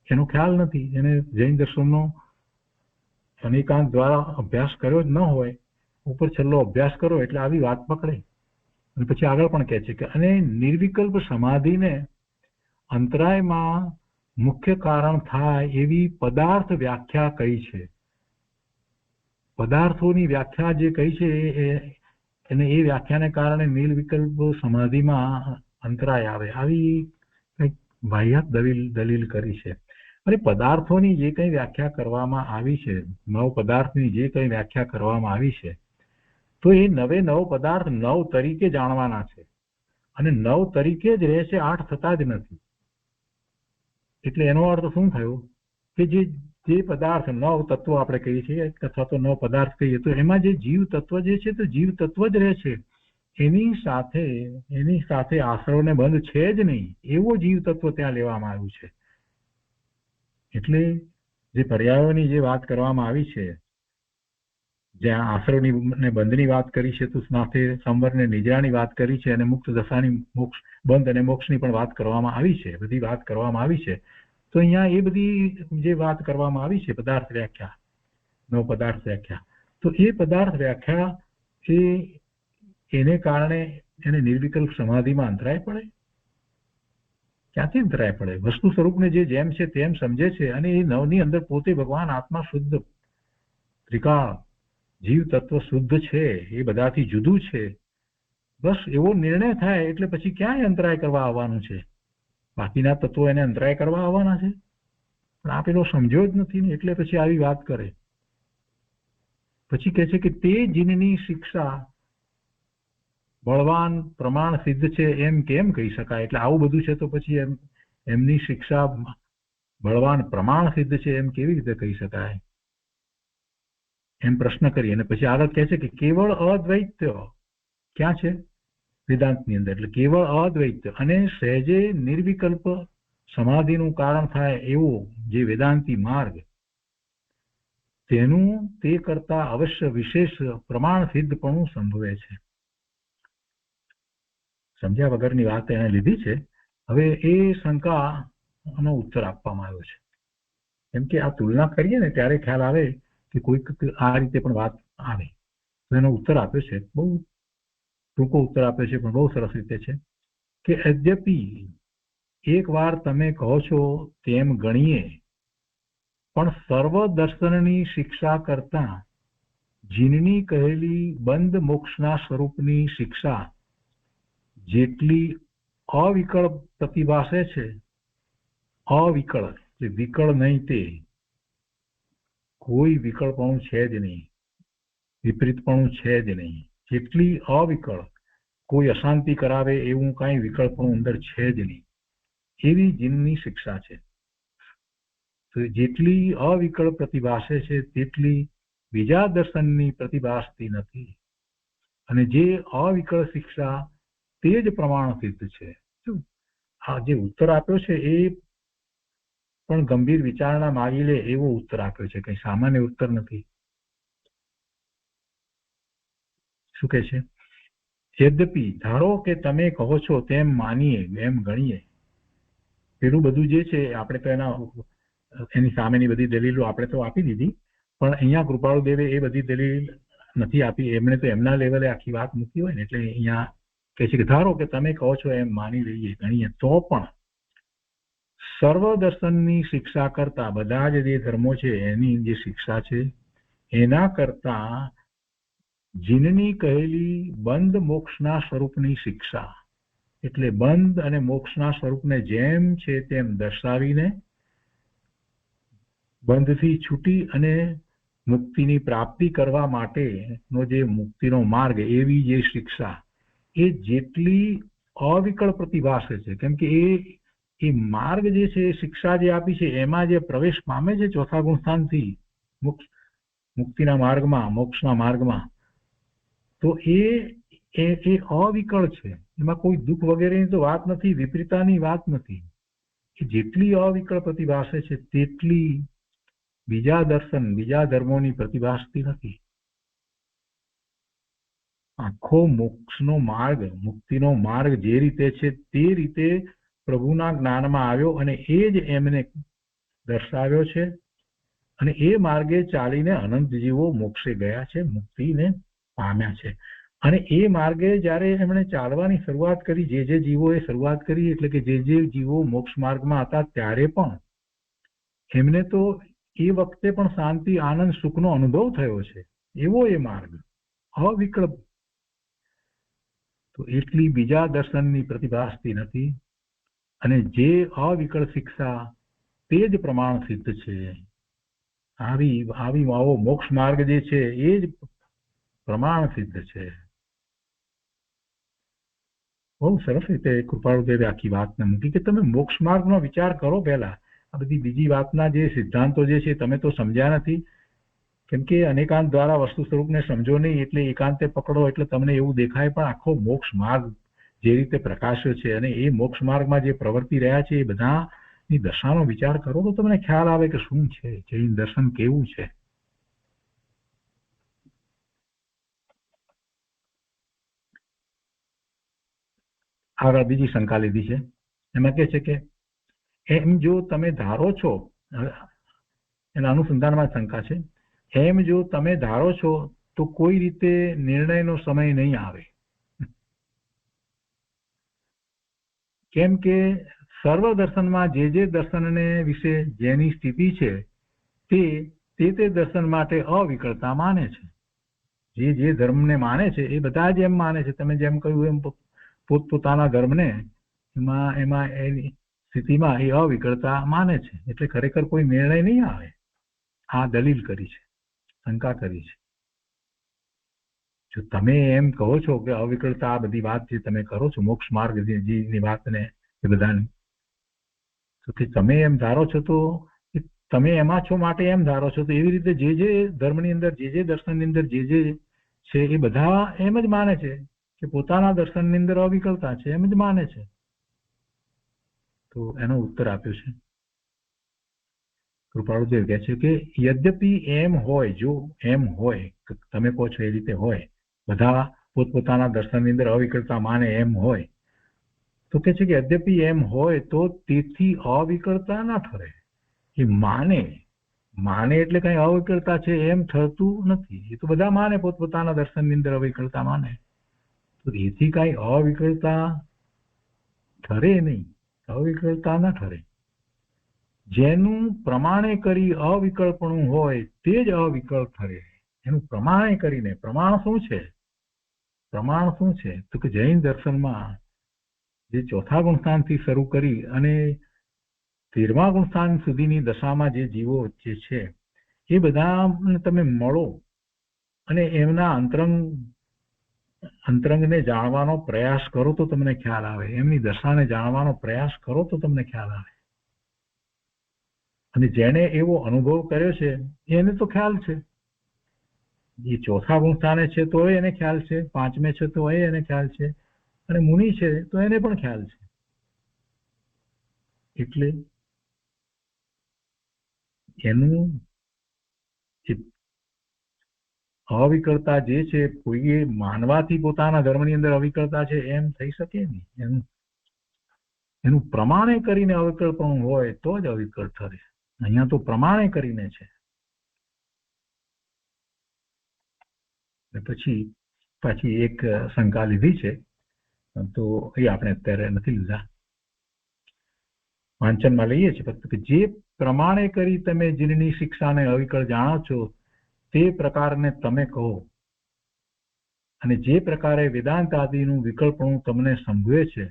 એનો ખ્યાલ નથી, એને જૈન દર્શનનો અનેકાંત દ્વારા અભ્યાસ કર્યો જ ન હોય, ઉપર છેલ્લો અભ્યાસ કરો એટલે આવી વાત પકડે. અને પછી આગળ પણ કહે છે કે અને નિર્વિકલ્પ સમાધિને અંતરાયમાં મુખ્ય કારણ થાય એવી પદાર્થ વ્યાખ્યા કઈ છે. પદાર્થોની વ્યાખ્યા જે કઈ છે અને એ વ્યાખ્યાને કારણે નિર્વિકલ્પ સમાધિમાં અંતરાય આવે, આવી કંઈક વાહિયાત દલીલ કરી છે. અને પદાર્થોની જે કંઈ વ્યાખ્યા કરવામાં આવી છે, નવ પદાર્થની જે કંઈ વ્યાખ્યા કરવામાં આવી છે, તો એ નવે નવ પદાર્થ નવ તરીકે જાણવાના છે, અને નવ તરીકે જ રહે છે, 8 થતા જ નથી. એટલે એનો અર્થ શું થયો કે જે પદાર્થ નવ તત્વો આપણે કહીએ છીએ અથવા તો નવ પદાર્થ કહીએ, તો એમાં જે જીવ તત્વ જે છે તો જીવ તત્વ જ રહે છે, એની સાથે આશ્રવને બંધ છે જ નહીં, એવો જીવ તત્વ ત્યાં લેવામાં આવ્યું છે. એટલે જે પર્યાયોની જે વાત કરવામાં આવી છે, જ્યાં આશ્રવની ને બંધની વાત કરી છે, તો સાથે સંવર ને નિદ્રાની વાત કરી છે, અને મુક્ત દશાની મોક્ષ બંધ અને મોક્ષની પણ વાત કરવામાં આવી છે, બધી વાત કરવામાં આવી છે. તો અહીંયા એ બધી જે વાત કરવામાં આવી છે પદાર્થ વ્યાખ્યા, નવ પદાર્થ વ્યાખ્યા, તો એ પદાર્થ વ્યાખ્યા એને કારણે એને નિર્વિકલ્પ સમાધિમાં અંતરાય પડે. ક્યાંથી અંતરાય પડે? વસ્તુ સ્વરૂપને જેમ છે તેમ સમજે છે, અને એ નવની અંદર પોતે ભગવાન આત્મા શુદ્ધ ત્રિકાળ જીવ તત્વ શુદ્ધ છે, એ બધાથી જુદું છે. બસ એવો નિર્ણય થાય એટલે પછી ક્યાંય અંતરાય કરવા આવવાનું છે? બાકીના તત્વો એને અંતરાય કરવા આવવાના છે, પણ આ પેલો સમજ્યો જ નથી ને, એટલે પછી આવી વાત કરે. પછી કહે છે કે તે જીનની શિક્ષા બળવાન પ્રમાણ સિદ્ધ છે એમ કેમ કહી શકાય? એટલે આવું બધું છે તો પછી એમની શિક્ષા બળવાન પ્રમાણ સિદ્ધ છે એમ કેવી રીતે કહી શકાય? એમ પ્રશ્ન કરી. અને પછી આગળ કહે છે કે કેવળ અદ્વૈત ક્યાં છે? વેદાંતની અંદર. એટલે કેવળ અદ્વૈત અને સહેજે નિર્વિકલ્પ સમાધિનું કારણ થાય એવો જે વેદાંતી માર્ગ, તેનું તે કરતા અવશ્ય વિશેષ પ્રમાણ સિદ્ધપણું સંભવે છે. સમજ્યા વગરની વાત એને લીધી છે. હવે એ શંકાનો ઉત્તર આપવામાં આવ્યો છે. કેમ કે આ તુલના કરીએ ને ત્યારે ખ્યાલ આવે કે કોઈક આ રીતે પણ વાત આવે. તો એનો ઉત્તર આપ્યો છે, બહુ ટૂંકો ઉત્તર આપ્યો છે, પણ બહુ સરસ રીતે છે કે અદ્યપિ એક વાર તમે કહો છો તેમ ગણીએ, પણ સર્વ દર્શનની શિક્ષા કરતા જીનની કહેલી બંધ મોક્ષના સ્વરૂપની શિક્ષા જેટલી અવિકળ પ્રતિભાસે છે, અવિકળ એટલે વિકળ નહીં, તે કોઈ વિકળપણું છે જ નહીં, વિપરીતપણું છે જ નહીં, જેટલી અવિકળ, કોઈ અશાંતિ કરાવે એવું કાંઈ વિકલ્પનું અંદર છે જ નહીં, એવી જીનની શિક્ષા છે. તો જેટલી અવિકળ પ્રતિભાસે છે તેટલી બીજા દર્શનની પ્રતિભાસતી નથી, અને જે અવિકળ શિક્ષા તે જ પ્રમાણ સિદ્ધ છે. આ જે ઉત્તર આપ્યો છે એ પણ ગંભીર વિચારણા માગી લે એવો ઉત્તર આપ્યો છે, કઈ સામાન્ય ઉત્તર નથી. શું કહે છે? યદ્યપિ ધારો કે તમે કહો છો તેમ માનીએ, એમ ગણીએ. પેલું બધું જે છે આપણે તો એની સામેની બધી દલીલો આપણે તો આપી દીધી, પણ અહીંયા કૃપાળુ દેવે એ બધી દલીલ નથી આપી. એમણે તો એમના લેવલે આખી વાત મૂકી હોય ને, એટલે અહીંયા કહે છે કે ધારો કે તમે કહો છો એમ માની લઈએ, ગણીએ, તો પણ સર્વ દર્શનની શિક્ષા કરતા, બધા જ જે ધર્મો છે એની જે શિક્ષા છે એના કરતા જીનની કહેલી બંધ મોક્ષના સ્વરૂપની શિક્ષા, એટલે બંધ અને મોક્ષના સ્વરૂપને જેમ છે તેમ દર્શાવીને બંધથી છૂટી અને મુક્તિની પ્રાપ્તિ કરવા માટેનો જે મુક્તિનો માર્ગ, એવી જે શિક્ષા એ જેટલી અવિકળ પ્રતિભાસે છે, કેમ કે એ માર્ગ જે છે, એ શિક્ષા જે આપી છે, એમાં જે પ્રવેશ પામે છે ચોથા ગુણસ્થાનથી મુક્તિના માર્ગમાં, મોક્ષના માર્ગમાં, તો એ અવિકળ છે. એમાં કોઈ દુઃખ વગેરેની તો વાત નથી, વિપરીતાની વાત નથી. કે જેટલી અવિકળ પ્રતિભાસે છે તેટલી બીજા દર્શન, બીજા ધર્મોની પ્રતિભાસતી નથી. આખો મોક્ષનો માર્ગ, મુક્તિનો માર્ગ જે રીતે છે તે રીતે પ્રભુના જ્ઞાનમાં આવ્યો અને એ જ એમને દર્શાવ્યો છે. અને એ માર્ગે ચાલીને અનંત જીવો મોક્ષે ગયા છે, મુક્તિને પામ્યા છે. અને એ માર્ગે જ્યારે એમણે ચાલવાની શરૂઆત કરી, જે જીવોએ શરૂઆત કરી, એટલે કે જે જીવો મોક્ષ માર્ગમાં હતા ત્યારે પણ એમને તો એ વખતે પણ શાંતિ, આનંદ, સુખનો અનુભવ થયો છે. એવો એ માર્ગ અવિકલ્પ, તો એટલી બીજા દર્શનની પ્રતિભાસતી નથી. અને જે અવિકળ શિક્ષા તે જ પ્રમાણ સિદ્ધ છે. આવો મોક્ષ માર્ગ જે છે એ જ પ્રમાણ સિદ્ધ છે. બહુ સરસ રીતે કૃપાળુદેવે આખી વાતને મૂકી કે તમે મોક્ષ માર્ગનો વિચાર કરો. પહેલા આ બધી બીજી વાતના જે સિદ્ધાંતો જે છે તમે તો સમજ્યા નથી, કેમ કે અનેકાંત દ્વારા વસ્તુ સ્વરૂપને સમજો નહીં, એટલે એકાંતે પકડો એટલે તમને એવું દેખાય. પણ આખો મોક્ષ માર્ગ જે રીતે પ્રકાશ્યો છે અને એ મોક્ષ માર્ગમાં જે પ્રવર્તી રહ્યા છે એ બધાની દશાનો વિચાર કરો તો તમને ખ્યાલ આવે કે શું છે જૈન દર્શન, કેવું છે. આગળ બીજી શંકા લીધી છે. એમાં કે છે કે એમ જો તમે ધારો છો, એના અનુસંધાનમાં શંકા છે, એમ જો તમે ધારો છો તો કોઈ રીતે નિર્ણયનો સમય નહીં આવે. કેમ કે સર્વ દર્શનમાં જે દર્શનને વિશે જેની સ્થિતિ છે તે દર્શન માટે અવિકળતા માને છે. જે ધર્મને માને છે એ બધા જ એમ માને છે. તમે જેમ કહ્યું એમ પોતપોતાના ધર્મને એમાં એની સ્થિતિમાં એ અવિકળતા માને છે. એટલે ખરેખર કોઈ નિર્ણય નહીં આવે. આ દલીલ કરી છે, શંકા કરી છે. જો તમે એમ કહો છો કે અવિકળતા, આ બધી વાત જે તમે કરો છો મોક્ષ માર્ગ ની વાતને એ બધાની, તો કે તમે એમ ધારો છો તો તમે એમાં છો માટે એમ ધારો છો, તો એવી રીતે જે ધર્મની અંદર, જે દર્શનની અંદર જે છે એ બધા એમ જ માને છે કે પોતાના દર્શનની અંદર અવિકળતા છે, એમ જ માને છે. તો એનો ઉત્તર આપ્યો છે કૃપાળુદેવ કહે છે કે યદ્યપિ એમ હોય, જો એમ હોય, તમે કહો છો એ રીતે હોય, બધા પોતપોતાના દર્શનની અંદર અવિકળતા માને એમ હોય, તો કે છે કે યદ્યપિ એમ હોય તો તેથી અવિકળતા ના ઠરે. એ માને એટલે કઈ અવિકળતા છે એમ થતું નથી. એ તો બધા માને, પોતપોતાના દર્શનની અંદર અવિકળતા માને, તો એથી કઈ અવિકળતા ઠરે નહીં, અવિકળતા ના ઠરે. જેનું પ્રમાણે કરી અવિકળપણું હોય તે જ અવિકળ ઠરે. એનું પ્રમાણે કરીને, પ્રમાણ શું છે? પ્રમાણ શું છે? તો કે જૈન દર્શનમાં જે ચોથા ગુણસ્થાનથી શરૂ કરી અને 13મા ગુણસ્થાન સુધીની દશામાં જે જીવો જે છે એ બધા તમે મળો અને એમના અંતરંગને જાણવાનો પ્રયાસ કરો તો તમને ખ્યાલ આવે. એમની દશાને જાણવાનો પ્રયાસ કરો તો તમને ખ્યાલ આવે. અને જેને એવો અનુભવ કર્યો છે એને તો ખ્યાલ છે. એ ચોથા ગુણસ્થાને છે તો એને ખ્યાલ છે, 5મે છે તો એને ખ્યાલ છે, અને મુનિ છે તો એને પણ ખ્યાલ છે. એટલે એનું અવિકળતા જે છે, કોઈએ માનવાથી પોતાના ધર્મની અંદર અવિકળતા છે એમ થઈ શકે નહીં. એનું પ્રમાણે કરીને અવિકળપણું હોય તો જ અવિકળ ઠરે. અહીંયા તો પ્રમાણે કરીને છે. પછી એક શંકા લીધી છે, તો એ આપણે અત્યારે નથી લીધા, વાંચનમાં લઈએ છીએ ફક્ત કે જે પ્રમાણે કરી તમે જીનની શિક્ષાને અવિકળ જાણો છો તે પ્રકારને તમે કહો, અને જે પ્રકારે વેદાંત આદિનું વિકલ્પણું તમને સંભવે છે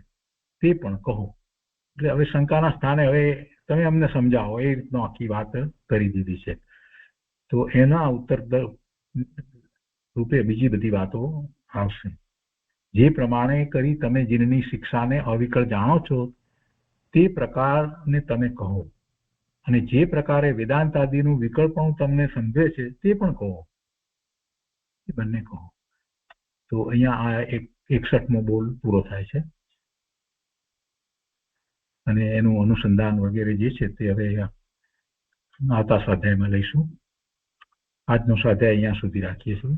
તે પણ કહો. એટલે હવે શંકાના સ્થાને હવે તમે અમને સમજાવો એ રીતનો આખી વાત કરી દીધી છે. તો એના ઉત્તર રૂપે બીજી બધી વાતો આવશે. જે પ્રમાણે કરી તમે જીનની શિક્ષાને અવિકળ જાણો છો તે પ્રકારને તમે કહો, અને જે પ્રકારે વેદાંત આદિનું વિકલ્પણું તમને સમજે છે તે પણ કહો. એ બંને કહો. તો અહીંયા આ 61મો બોલ પૂરો થાય છે અને એનું અનુસંધાન વગેરે જે છે તે હવે આવતા સ્વાધ્યાયમાં લઈશું. આજનો સ્વાધ્યાય અહીંયા સુધી રાખીએ છીએ.